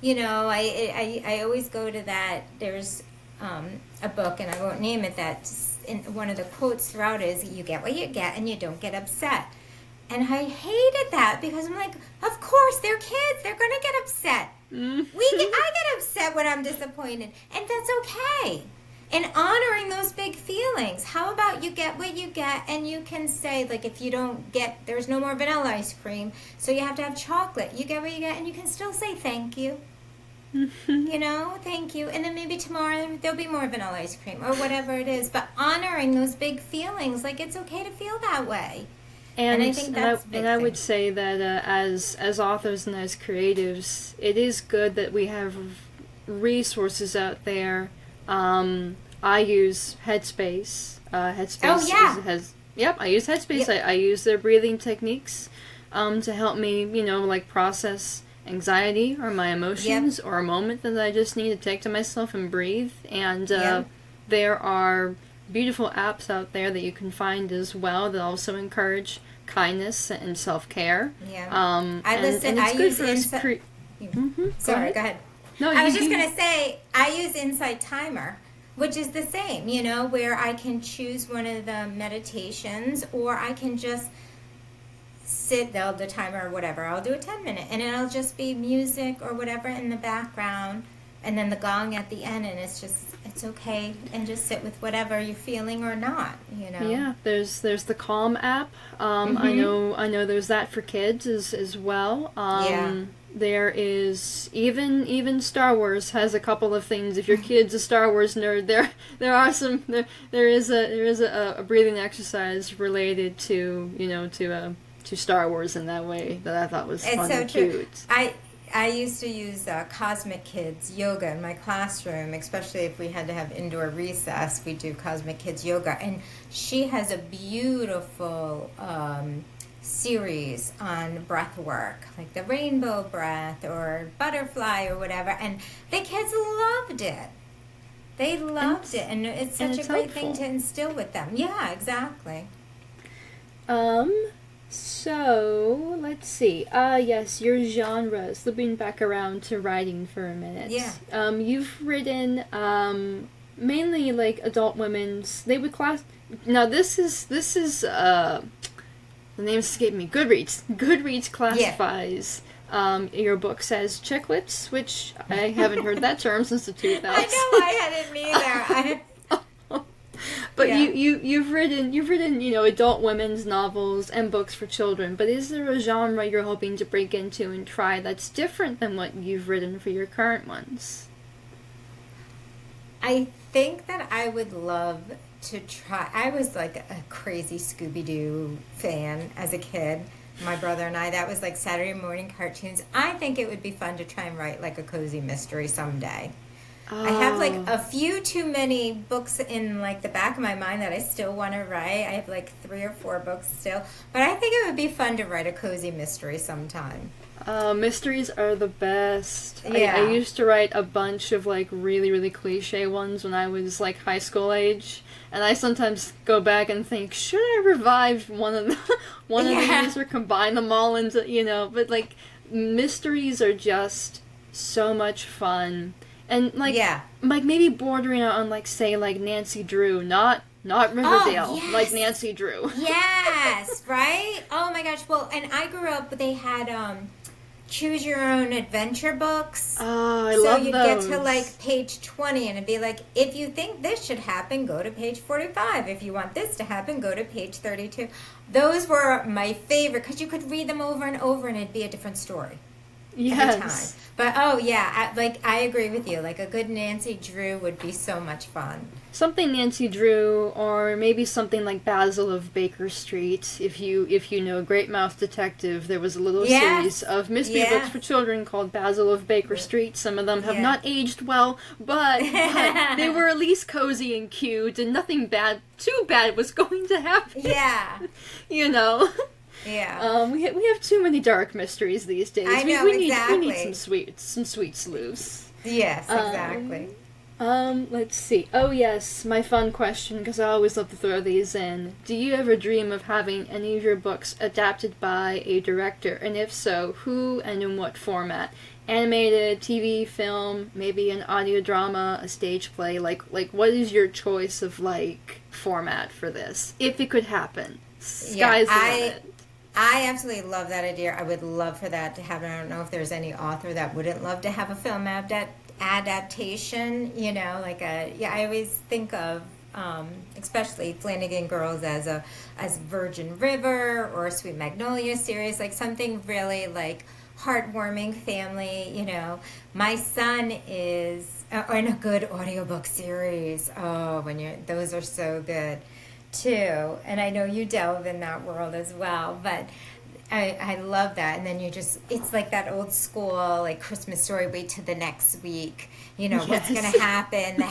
You know, I always go to that. There's a book, and I won't name it, that in one of the quotes throughout is, you get what you get and you don't get upset. And I hated that because I'm like, of course, they're kids. They're going to get upset. I get upset when I'm disappointed, and that's okay. And honoring those big feelings. How about you get what you get, and you can say, like, if you don't get, there's no more vanilla ice cream, so you have to have chocolate. You get what you get, and you can still say thank you. You know, thank you. And then maybe tomorrow there'll be more vanilla ice cream or whatever it is. But honoring those big feelings, like, it's okay to feel that way. And I think that's and I would say that as authors and as creatives, it is good that we have resources out there. I use Headspace. Headspace I use Headspace. Yep. I use their breathing techniques to help me, you know, like process anxiety or my emotions or a moment that I just need to take to myself and breathe. And there are beautiful apps out there that you can find as well that also encourage kindness and self-care. I use Insight. Sorry, go ahead. No, I was just going to say, I use Insight Timer, which is the same, you know, where I can choose one of the meditations, or I can just sit, the timer or whatever. I'll do a 10-minute, and it'll just be music or whatever in the background, and then the gong at the end, and it's just it's okay, and just sit with whatever you're feeling or not, Yeah, there's the Calm app. I know there's that for kids as well. Yeah. There is even Star Wars has a couple of things. If your kid's a Star Wars nerd, there are some there is a breathing exercise related to to Star Wars in that way that I thought was It's fun so and true. cute. I used to use Cosmic Kids yoga in my classroom, especially if we had to have indoor recess. We do Cosmic Kids yoga, and she has a beautiful series on breath work, like the rainbow breath or butterfly or whatever, and the kids loved it. They loved it, and it's such a great thing to instill with them. Yeah, exactly. So, let's see. Yes, your genres. Looping back around to writing for a minute. Yeah. You've written, mainly, like, adult women's... They would class... Now, this is, the name escaped me. Goodreads. Goodreads classifies... your books as chicklets, which I haven't heard that term since the 2000s. I know, I hadn't either. But yeah. you've written adult women's novels and books for children. But is there a genre you're hoping to break into and try that's different than what you've written for your current ones? I think that I would love to try. I was like a crazy Scooby-Doo fan as a kid. My brother and I, that was like Saturday morning cartoons. I think it would be fun to try and write like a cozy mystery someday. Oh. I have like a few too many books in like the back of my mind that I still want to write. I have like 3 or 4 books still. But I think it would be fun to write a cozy mystery sometime. Mysteries are the best. Yeah. I used to write a bunch of like really, really cliche ones when I was like high school age. And I sometimes go back and think, should I revive one of these or combine them all into, but like mysteries are just so much fun. And like maybe bordering on like say like Nancy Drew, not Riverdale, like Nancy Drew. Yes, right? Oh my gosh. Well, and I grew up, they had choose your own adventure books. Oh, I love those. So you'd get to like page 20 and it'd be like, if you think this should happen, go to page 45. If you want this to happen, go to page 32. Those were my favorite because you could read them over and over and it'd be a different story. Yes. Every time. But I agree with you. Like a good Nancy Drew would be so much fun. Something Nancy Drew, or maybe something like Basil of Baker Street. If you know Great Mouth Detective, there was a little series of mystery books for children called Basil of Baker Street. Some of them have not aged well, but they were at least cozy and cute, and nothing too bad was going to happen. Yeah. Yeah. We have too many dark mysteries these days. I know, we exactly. need some sweet sleuths. Yes, exactly. Let's see. Oh yes, my fun question, because I always love to throw these in. Do you ever dream of having any of your books adapted by a director? And if so, who and in what format? Animated, TV, film, maybe an audio drama, a stage play? Like what is your choice of like format for this? If it could happen. Sky's the limit. I absolutely love that idea. I would love for that to happen. I don't know if there's any author that wouldn't love to have a film adaptation. I always think of especially Flannigan Girls as Virgin River or Sweet Magnolia series, like something really like heartwarming family. My son is in a good audiobook series. Oh, those are so good too, and I know you delve in that world as well, but I love that. And then it's like that old school like Christmas story, wait till the next week, what's gonna happen, the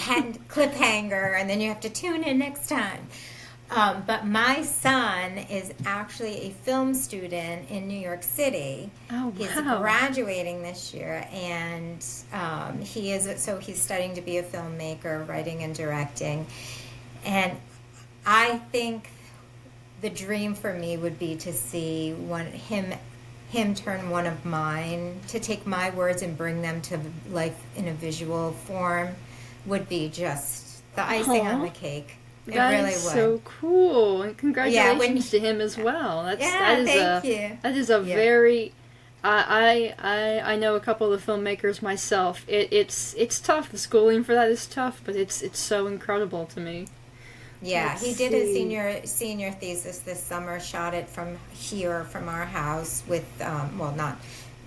cliffhanger, and then you have to tune in next time. But my son is actually a film student in New York City. Oh, wow. He's graduating this year, and he's studying to be a filmmaker, writing and directing. And I think the dream for me would be to see him turn one of mine, to take my words and bring them to life in a visual form, would be just the icing on the cake. It really would. So cool, and congratulations to him as well. Thank you. That is a very I know a couple of filmmakers myself. It's tough. The schooling for that is tough, but it's so incredible to me. Yeah, Let's he did his see. senior thesis this summer. Shot it from here, from our house. With well, not.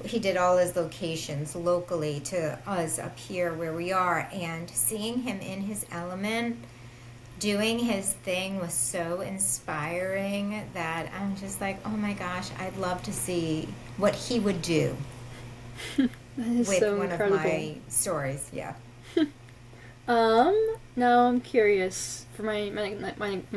He did all his locations locally to us up here where we are, and seeing him in his element, doing his thing was so inspiring that I'm just like, oh my gosh, I'd love to see what he would do That is with so one of incredible. my stories. Yeah. Now I'm curious for my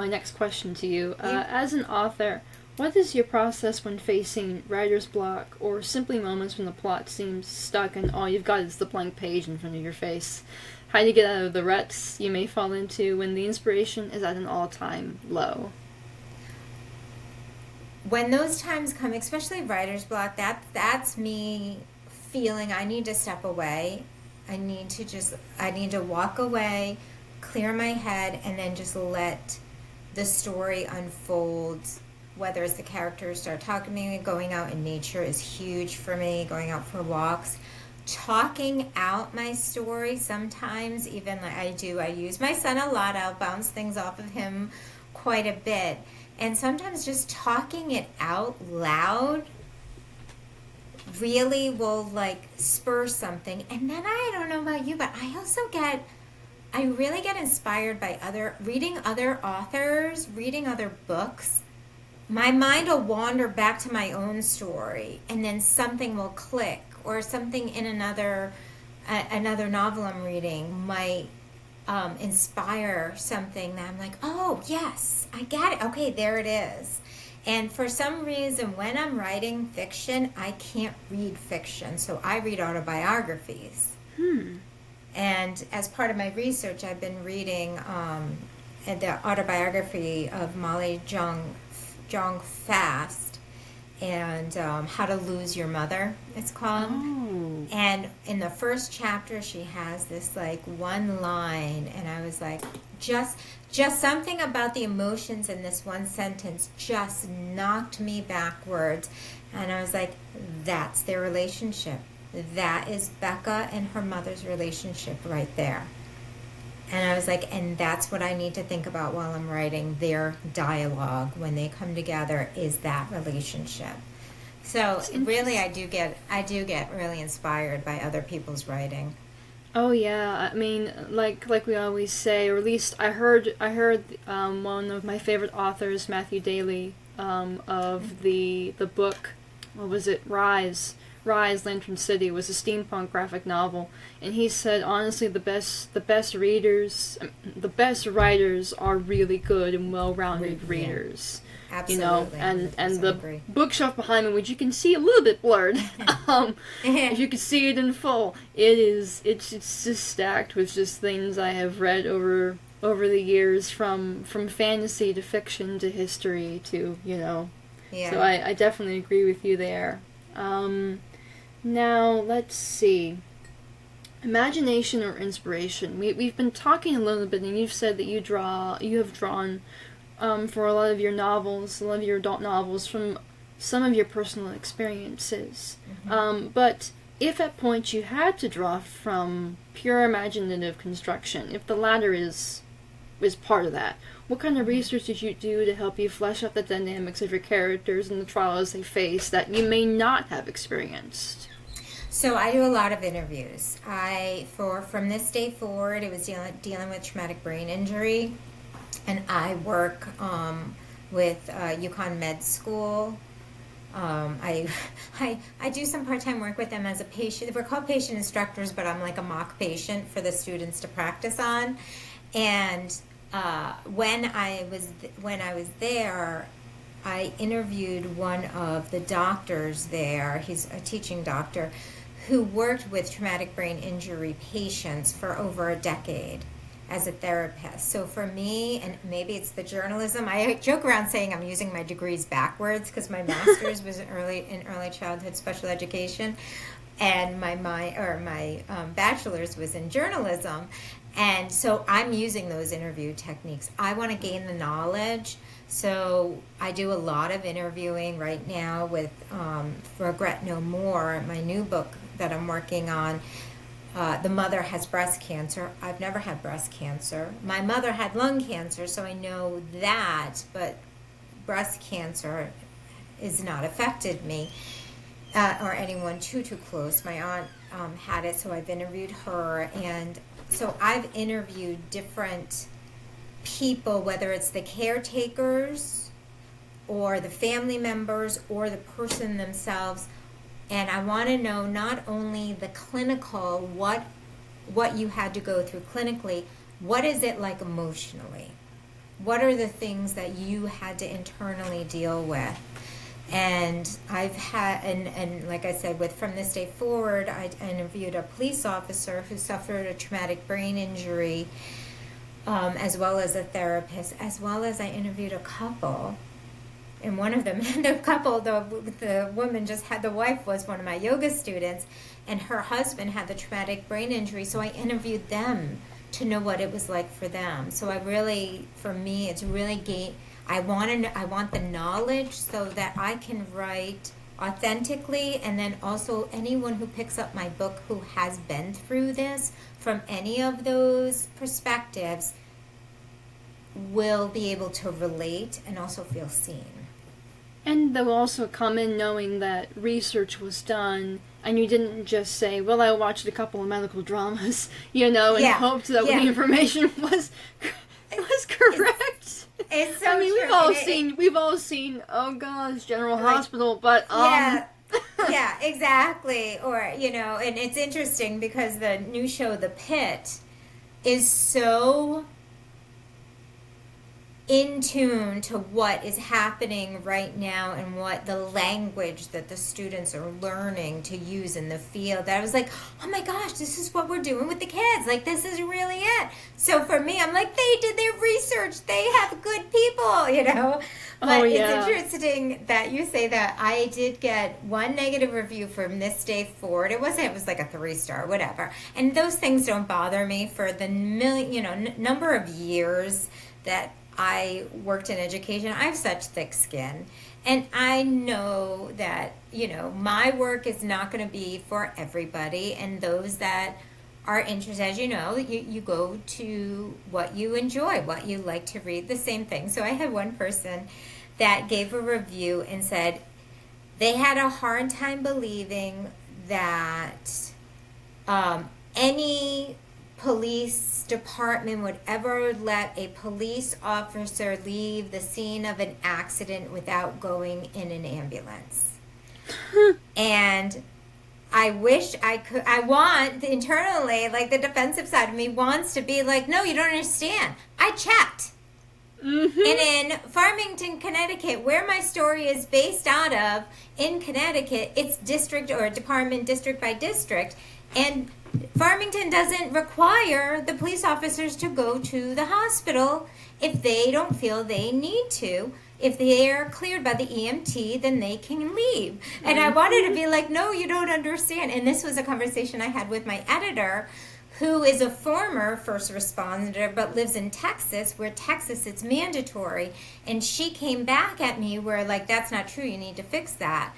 next question to you. Yeah. As an author, what is your process when facing writer's block or simply moments when the plot seems stuck and all you've got is the blank page in front of your face? How do you get out of the ruts you may fall into when the inspiration is at an all-time low? When those times come, especially writer's block, that's me feeling I need to step away. I need to walk away, clear my head, and then just let the story unfold. Whether it's the characters start talking to me, going out in nature is huge for me, going out for walks. Talking out my story sometimes, even like I use my son a lot. I'll bounce things off of him quite a bit. And sometimes just talking it out loud really will like spur something. And then I don't know about you, but I really get inspired by reading other authors, reading other books. My mind will wander back to my own story, and then something will click, or something in another novel I'm reading might inspire something that I'm like, oh yes, I get it. Okay, there it is. And for some reason, when I'm writing fiction, I can't read fiction, so I read autobiographies. Hmm. And as part of my research, I've been reading the autobiography of Molly Jong Fast, and How to Lose Your Mother, it's called. Oh. And in the first chapter, she has this like one line, and I was like, just something about the emotions in this one sentence just knocked me backwards. And I was like, that's their relationship. That is Becca and her mother's relationship right there. And I was like, and that's what I need to think about while I'm writing their dialogue when they come together, is that relationship. So It's really, interesting. I do get really inspired by other people's writing. Oh yeah, I mean, like we always say, or at least I heard one of my favorite authors, Matthew Daly, of the book, what was it, Rise, Lantern City was a steampunk graphic novel, and he said honestly the best writers are really good and well-rounded Yeah, readers. You know, absolutely, and 100% the agree. bookshelf behind me, which you can see a little bit blurred, if you can see it in full, it's just stacked with just things I have read over the years, from fantasy to fiction to history to, you know. So Yeah. I definitely agree with you there. Um, Now let's see. Imagination or inspiration. We've been talking a little bit, and you've said that you have drawn, for a lot of your novels, a lot of your adult novels, from some of your personal experiences. Hmm. But if at points you had to draw from pure imaginative construction, if the latter is part of that, what kind of research did you do to help you flesh out the dynamics of your characters and the trials they face that you may not have experienced? So I do a lot of interviews. From this day forward, it was dealing with traumatic brain injury, and I work with UConn Med School. I, I do some part-time work with them as a patient. We're called patient instructors, but I'm like a mock patient for the students to practice on. And when I was there, I interviewed one of the doctors there. He's a teaching doctor who worked with traumatic brain injury patients for over a decade as a therapist. So for me, and maybe it's the journalism, I joke around saying I'm using my degrees backwards because my master's was in early childhood special education, and my bachelor's was in journalism. And so I'm using those interview techniques. I want to gain the knowledge. So I do a lot of interviewing right now with Regret No More, my new book that I'm working on. The mother has breast cancer. I've never had breast cancer. My mother had lung cancer, so I know that, but breast cancer has not affected me or anyone too close. My aunt had it, so I've interviewed her. And so I've interviewed different people, whether it's the caretakers or the family members or the person themselves. And I want to know not only the clinical, what you had to go through clinically, what is it like emotionally? What are the things that you had to internally deal with? And I've had, and like I said, with From This Day Forward, I interviewed a police officer who suffered a traumatic brain injury, as well as a therapist, as well as I interviewed a couple. And one of them, the woman just had, the wife was one of my yoga students, and her husband had the traumatic brain injury. So I interviewed them to know what it was like for them. So I really, for me, it's really I want the knowledge so that I can write authentically, and then also anyone who picks up my book who has been through this from any of those perspectives will be able to relate and also feel seen. And they'll also come in knowing that research was done, and you didn't just say, well, I watched a couple of medical dramas, and hoped that the information was correct. It's so I mean, true. we've all seen, oh gosh, General Hospital, but yeah, exactly. Or, and it's interesting because the new show, The Pit, is so in tune to what is happening right now and what the language that the students are learning to use in the field. I was like, oh my gosh, this is what we're doing with the kids. Like, this is really it. So for me, I'm like, they did their research. They have good people, But it's interesting that you say that. I did get one negative review from This Day Forward. It was like a 3-star, whatever. And those things don't bother me for the number of years that I worked in education. I have such thick skin, and I know that, my work is not going to be for everybody, and those that are interested, as you go to what you enjoy, what you like to read, the same thing. So I had one person that gave a review and said they had a hard time believing that any police department would ever let a police officer leave the scene of an accident without going in an ambulance. And I wish I want internally, like the defensive side of me wants to be like, no, you don't understand. I checked. Mm-hmm. And in Farmington, Connecticut, where my story is based out of, in Connecticut, it's district or department, district by district. And Farmington doesn't require the police officers to go to the hospital if they don't feel they need to. If they are cleared by the EMT, then they can leave. And I wanted to be like, no, you don't understand. And this was a conversation I had with my editor, who is a former first responder but lives in Texas, where Texas it's mandatory. And she came back at me where, like, that's not true. You need to fix that.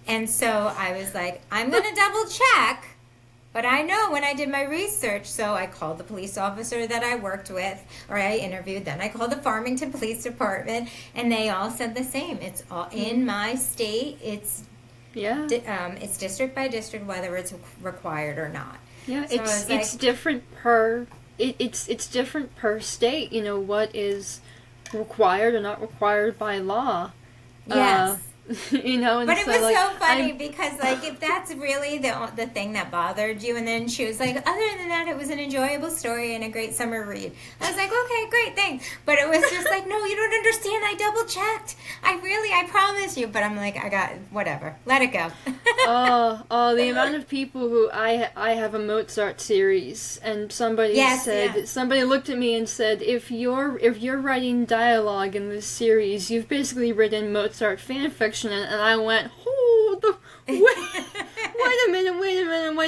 And so I was like, I'm going to double check. But I know when I did my research, so I called the police officer that I worked with, or I interviewed them. I called the Farmington Police Department, and they all said the same. It's all in my state. It's district by district, whether it's required or not. Yeah, so it's different per it's different per state. What is required or not required by law. Yes. And but it was so, so funny because, if that's really the thing that bothered you, and then she was like, other than that, it was an enjoyable story and a great summer read. I was like, okay, great, thanks. But it was just like, no, you don't understand. I double checked. I promise you. But I'm like, I got whatever. Let it go. The amount of people who I have a Mozart series, and somebody somebody looked at me and said, if you're writing dialogue in this series, you've basically written Mozart fanfiction. And I went, wait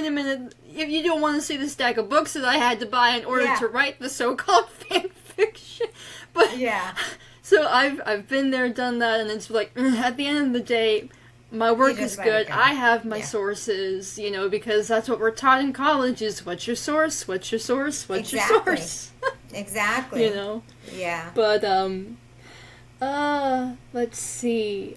a minute. if you don't want to see the stack of books that I had to buy in order Yeah. to write the so-called fan fiction. But Yeah. so I've been there, done that, and it's like at the end of the day, my work just is let it good. go. I have my Yeah. sources, you know, because that's what we're taught in college: is what's your source, what's your source, what's your Exactly. source. Exactly. You know. Yeah. But let's see.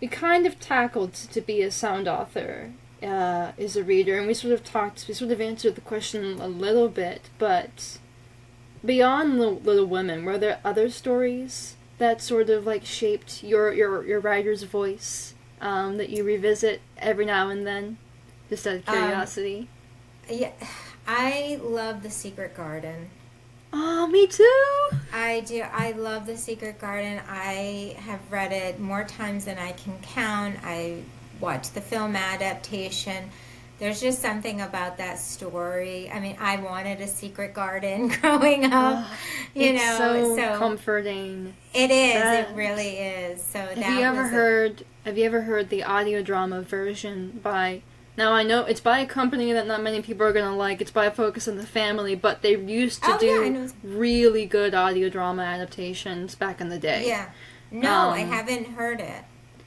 We kind of tackled to be a sound author as a reader, and we sort of answered the question a little bit, but beyond Little Women, were there other stories that sort of like shaped your writer's voice that you revisit every now and then, just out of curiosity? Yeah. I love The Secret Garden. Oh, me too! I do. I love The Secret Garden. I have read it more times than I can count. I watched the film adaptation. There's just something about that story. I mean, I wanted a secret garden growing up. It's so comforting. It is. That- It really is. So Have you ever heard the audio drama version by? Now I know it's by a company that not many people are gonna like. It's by Focus on the Family, but they used to I do know. really good audio drama adaptations back in the day. Yeah. No, I haven't heard it.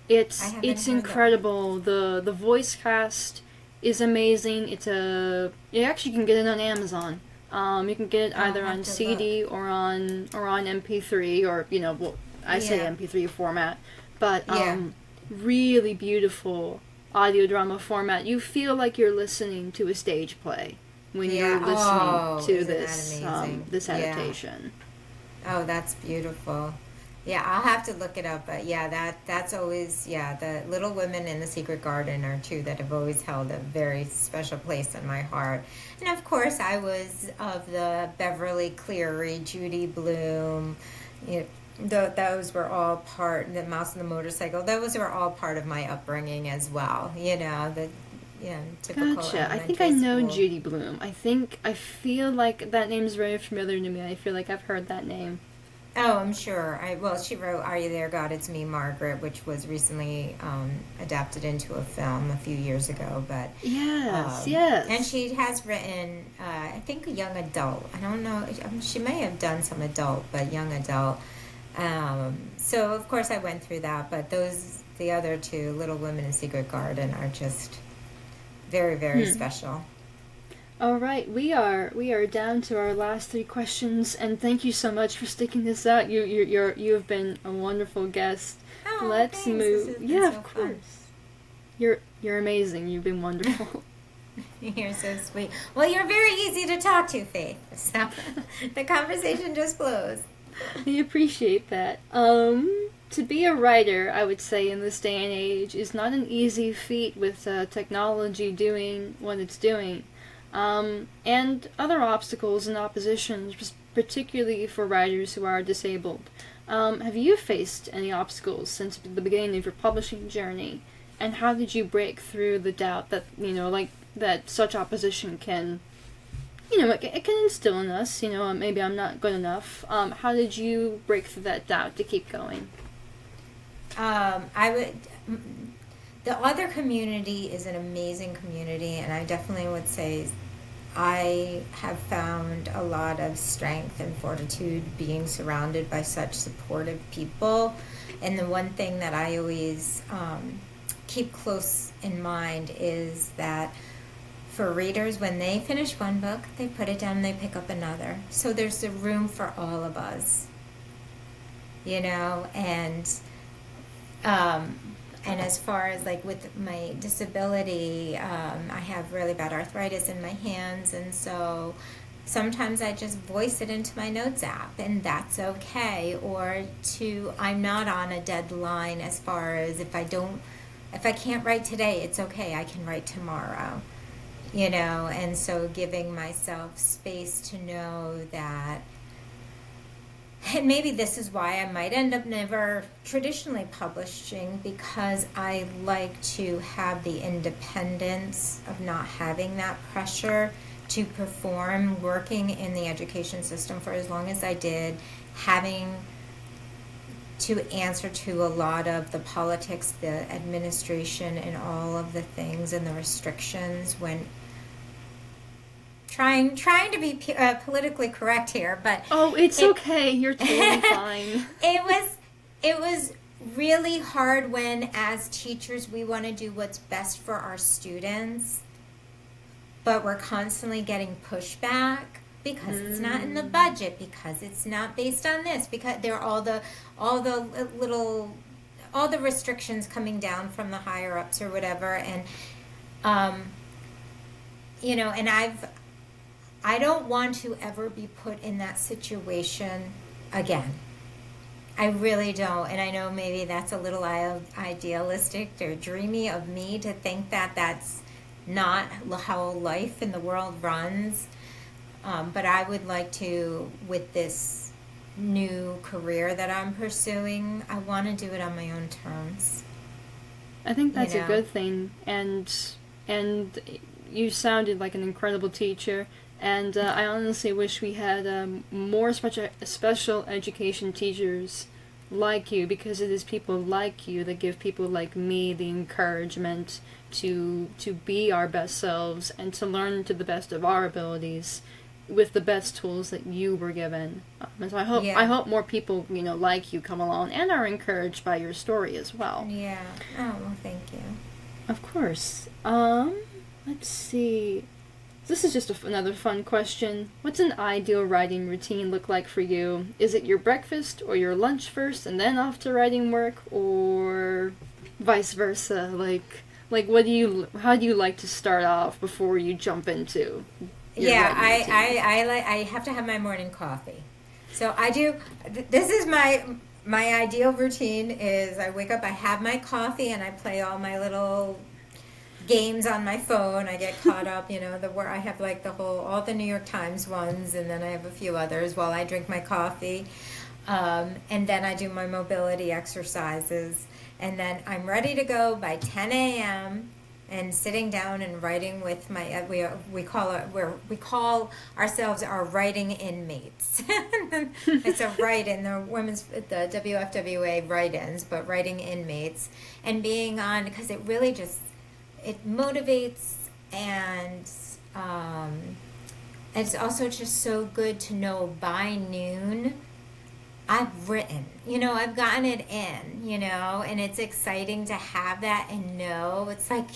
It's I haven't it's heard incredible. The voice cast is amazing. You actually can get it on Amazon. You can get it I'll either have on to CD or on MP3, or I say Yeah. MP3 format, but Yeah. really beautiful audio drama format. You feel like you're listening to a stage play when you're listening to isn't that this amazing? this Yeah. adaptation. Oh, that's beautiful. Yeah, I'll have to look it up, but yeah, that's always, the Little Women and The Secret Garden are two that have always held a very special place in my heart. And of course, I was of the Beverly Cleary, Judy Blume, you know, those were all part, the Mouse and the Motorcycle, those were all part of my upbringing as well, typical Gotcha. I think I elementary know school. Judy Blume. I feel like that name's very familiar to me. I feel like I've heard that name. Oh, I'm sure. She wrote "Are You There, God? It's Me, Margaret," which was recently adapted into a film a few years ago. But Yes. and she has written, I think, a young adult. I don't know. She may have done some adult, but young adult. So of course I went through that. But the other two, Little Women and Secret Garden, are just very, very special. All right, we are down to our last three questions, and thank you so much for sticking this out. You have been a wonderful guest. Oh, Let's thanks. move. This has been Yeah, so of fun. course. You're amazing. You've been wonderful. You're so sweet. Well, you're very easy to talk to, Faith. So the conversation just flows. I appreciate that. To be a writer, I would say in this day and age, is not an easy feat with technology doing what it's doing. And other obstacles and oppositions, particularly for writers who are disabled. Have you faced any obstacles since the beginning of your publishing journey? And how did you break through the doubt that, that such opposition can, it can instill in us, maybe I'm not good enough. How did you break through that doubt to keep going? The other community is an amazing community, and I definitely would say I have found a lot of strength and fortitude being surrounded by such supportive people. And the one thing that I always keep close in mind is that for readers, when they finish one book, they put it down and they pick up another. So there's a room for all of us, and as far as like with my disability, I have really bad arthritis in my hands, and so sometimes I just voice it into my notes app, and that's okay. I'm not on a deadline as far as if I can't write today, it's okay, I can write tomorrow, and so giving myself space to know that. And maybe this is why I might end up never traditionally publishing, because I like to have the independence of not having that pressure to perform, working in the education system for as long as I did, having to answer to a lot of the politics, the administration, and all of the things and the restrictions when trying to be politically correct here, but oh, it's okay. You're totally fine. It was really hard when, as teachers, we want to do what's best for our students, but we're constantly getting pushback because it's not in the budget, because it's not based on this, because there are all the restrictions coming down from the higher ups or whatever, and and I don't want to ever be put in that situation again. I really don't, and I know maybe that's a little idealistic or dreamy of me to think that that's not how life in the world runs, but I would like to, with this new career that I'm pursuing, I want to do it on my own terms. I think that's a good thing, and you sounded like an incredible teacher, and I honestly wish we had more special education teachers like you, because it is people like you that give people like me the encouragement to be our best selves and to learn to the best of our abilities with the best tools that you were given. And so I hope more people like you come along and are encouraged by your story as well. Yeah. Oh, well, thank you. Of course. Let's see. This is just another fun question. What's an ideal writing routine look like for you? Is it your breakfast or your lunch first and then off to writing work, or vice versa? Like how do you like to start off before you jump into your writing routine? I have to have my morning coffee. So I do. This is my ideal routine. Is I wake up, I have my coffee, and I play all my little games on my phone. I get caught up, where I have like all the New York Times ones, and then I have a few others while I drink my coffee, and then I do my mobility exercises, and then I'm ready to go by 10 a.m. and sitting down and writing with my we call ourselves our writing inmates. It's a write-in, the WFWA write-ins, but writing inmates, and being on, because it really just it motivates, and it's also just so good to know by noon I've written, I've gotten it in, and it's exciting to have that and know. It's like,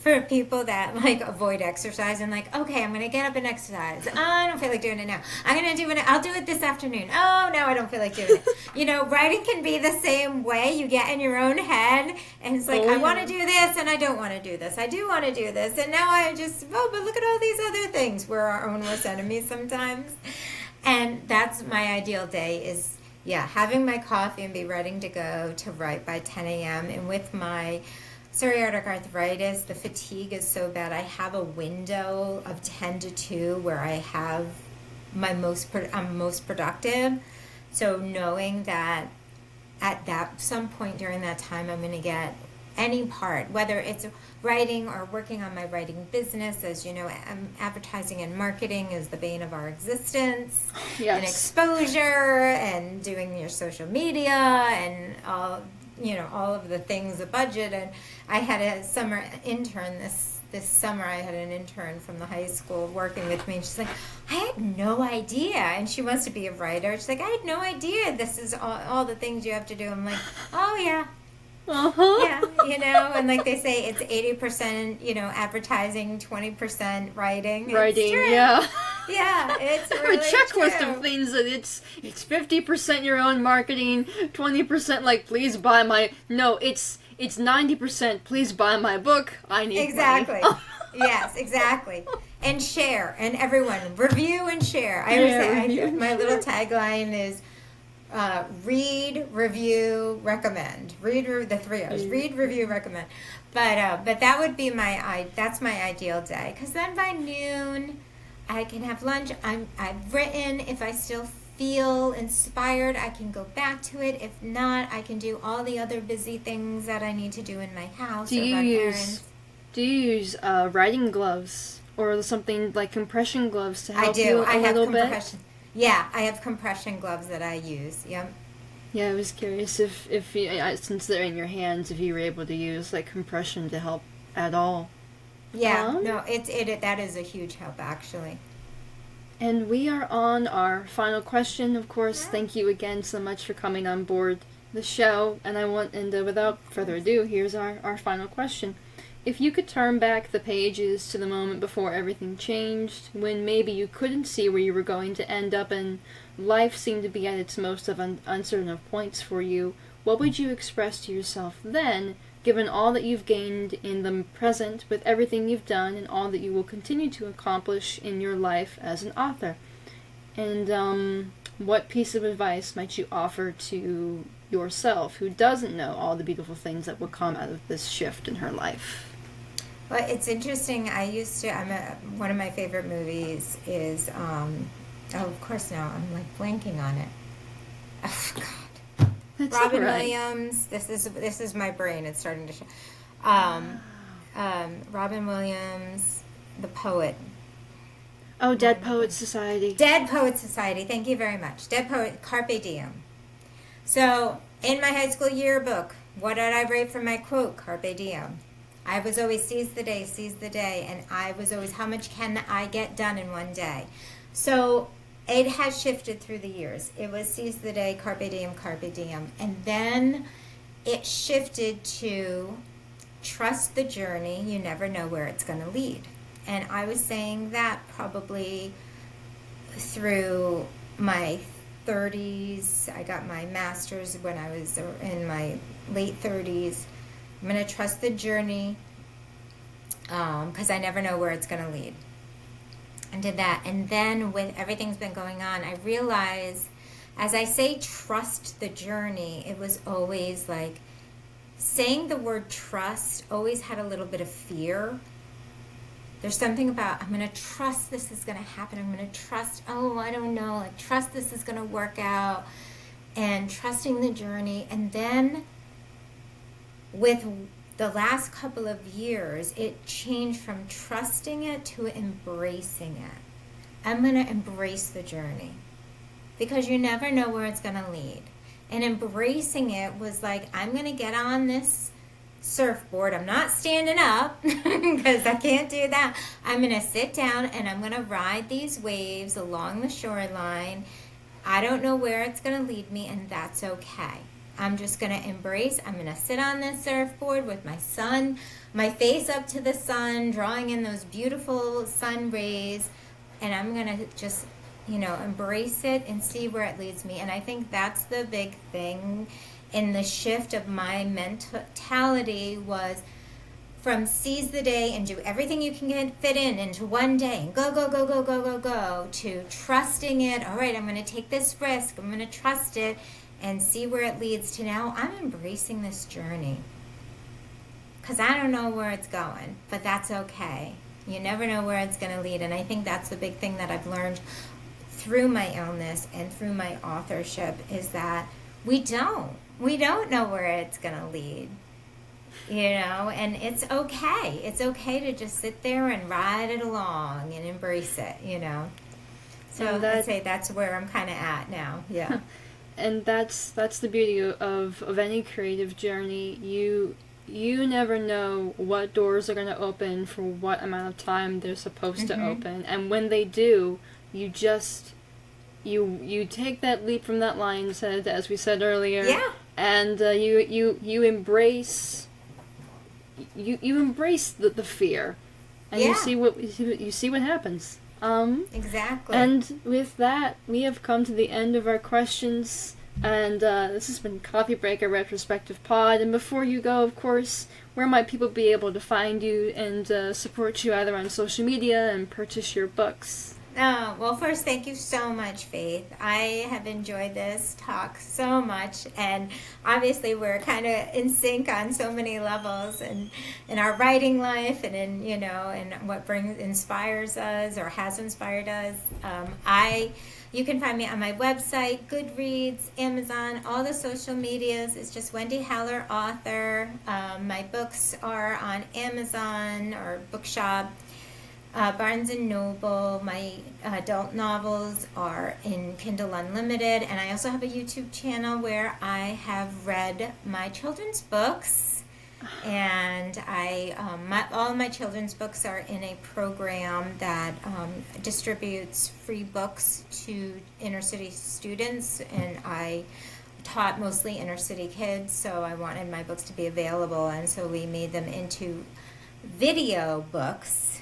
for people that like avoid exercise and like, okay, I'm going to get up and exercise. Oh, I don't feel like doing it now. I'll do it this afternoon. Oh, no, I don't feel like doing it. Writing can be the same way. You get in your own head and it's like, I want to do this and I don't want to do this. I do want to do this. And now I just, but look at all these other things. We're our own worst enemies sometimes. And that's my ideal day is, having my coffee and be ready to go to write by 10 a.m. And with my psoriatic arthritis, the fatigue is so bad. I have a window of 10 to 2 where I have I'm most productive. So knowing that at some point during that time, I'm going to get any part, whether it's writing or working on my writing business. As you know, advertising and marketing is the bane of our existence. Yes. And exposure and doing your social media and all of the things, the budget. And I had a summer intern this summer. I had an intern from the high school working with me, and she's like, I had no idea. And she wants to be a writer. She's like, I had no idea this is all the things you have to do. I'm like, oh yeah. Uh-huh. Yeah, and like they say, it's 80%, advertising, 20% writing. Writing, yeah. Yeah, it's really a checklist true. of things that it's 50% your own marketing, 20% like please buy my. No, it's 90% please buy my book. I need exactly. money. Yes, exactly. And share, and everyone review and share. I always say my little tagline is. Read, review, recommend. The 3 O's. Read, review, recommend. But that would be that's my ideal day. Because then by noon, I can have lunch. I've written. If I still feel inspired, I can go back to it. If not, I can do all the other busy things that I need to do in my house. Do you use writing gloves or something like compression gloves to help you a little bit? Yeah, I have compression gloves that I use. Yep. Yeah, I was curious if you, since they're in your hands, if you were able to use like compression to help at all. Yeah, no, that is a huge help, actually. And we are on our final question. Of course, Yeah. thank you again so much for coming on board the show. And without further ado, here's our final question. If you could turn back the pages to the moment before everything changed, when maybe you couldn't see where you were going to end up and life seemed to be at its most uncertain of points for you, what would you express to yourself then, given all that you've gained in the present with everything you've done and all that you will continue to accomplish in your life as an author? And what piece of advice might you offer to yourself who doesn't know all the beautiful things that will come out of this shift in her life? Well, it's interesting. One of my favorite movies is, of course now I'm like blanking on it. Oh, God. That's Robin all right. Williams. This is my brain. It's starting to show. Robin Williams, the poet. Oh, Dead Poets Society. Dead Poets Society. Thank you very much. Dead Poet, Carpe Diem. So, in my high school yearbook, what did I write for my quote? Carpe Diem. I was always seize the day, and I was always, how much can I get done in one day? So, it has shifted through the years. It was seize the day, carpe diem. And then it shifted to trust the journey. You never know where it's going to lead. And I was saying that probably through my 30s. I got my master's when I was in my late 30s. I'm going to trust the journey because I never know where it's going to lead. And did that. And then with everything's been going on, I realized as I say trust the journey, it was always like saying the word trust always had a little bit of fear. There's something about I'm going to trust this is going to happen. I'm going to trust, I don't know, like trust this is going to work out, and trusting the journey. And then with the last couple of years, it changed from trusting it to embracing it. I'm going to embrace the journey because you never know where it's going to lead. And embracing it was like, I'm going to get on this surfboard. I'm not standing up because I can't do that. I'm going to sit down and I'm going to ride these waves along the shoreline. I don't know where it's going to lead me, and that's okay. I'm just going to embrace. I'm going to sit on this surfboard with my face up to the sun, drawing in those beautiful sun rays, and I'm going to just, embrace it and see where it leads me. And I think that's the big thing in the shift of my mentality was from seize the day and do everything you can fit into one day and go, to trusting it. All right, I'm going to take this risk. I'm going to trust it and see where it leads to. Now I'm embracing this journey because I don't know where it's going, but that's okay. You never know where it's going to lead. And I think that's the big thing that I've learned through my illness and through my authorship is that we don't know where it's going to lead, and it's okay. It's okay to just sit there and ride it along and embrace it, So I'd say that's where I'm kind of at now. Yeah. And that's the beauty of any creative journey. You never know what doors are going to open for what amount of time they're supposed to open, and when they do, you just you take that leap from that lion's head, as we said earlier. Yeah. And you embrace the fear, and you see what happens. Exactly. And with that, we have come to the end of our questions. And this has been Coffee Break, a retrospective pod. And before you go, of course, where might people be able to find you and support you either on social media and purchase your books? Oh, well, first, thank you so much, Faith. I have enjoyed this talk so much, and obviously we're kind of in sync on so many levels, and in our writing life, and and what inspires us or has inspired us. You can find me on my website, Goodreads, Amazon, all the social medias. It's just Wendy Haller, author. My books are on Amazon or Bookshop. Barnes & Noble. My adult novels are in Kindle Unlimited, and I also have a YouTube channel where I have read my children's books And all my children's books are in a program that distributes free books to inner city students, and I taught mostly inner city kids, so I wanted my books to be available, and so we made them into video books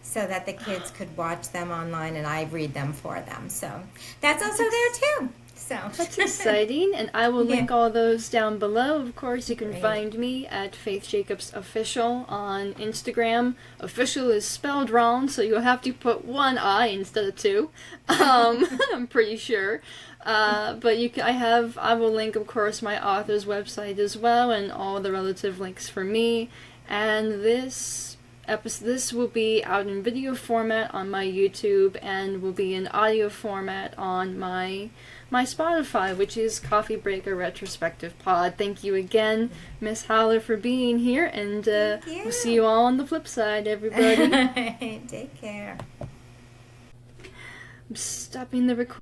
so that the kids could watch them online and I read them for them. So that's also there too. So that's exciting, and I will link all those down below. Of course, you can find me at Faith Jacobs Official on Instagram. Official is spelled wrong, so you'll have to put one I instead of two. I'm pretty sure. But I will link, of course, my author's website as well, and all the relative links for me. And this will be out in video format on my YouTube, and will be in audio format on my Spotify, which is CoffeeBreak, a Retro-Spective pod. Thank you again, Miss Howler, for being here, and we'll see you all on the flip side, everybody. Take care. I'm stopping the recording.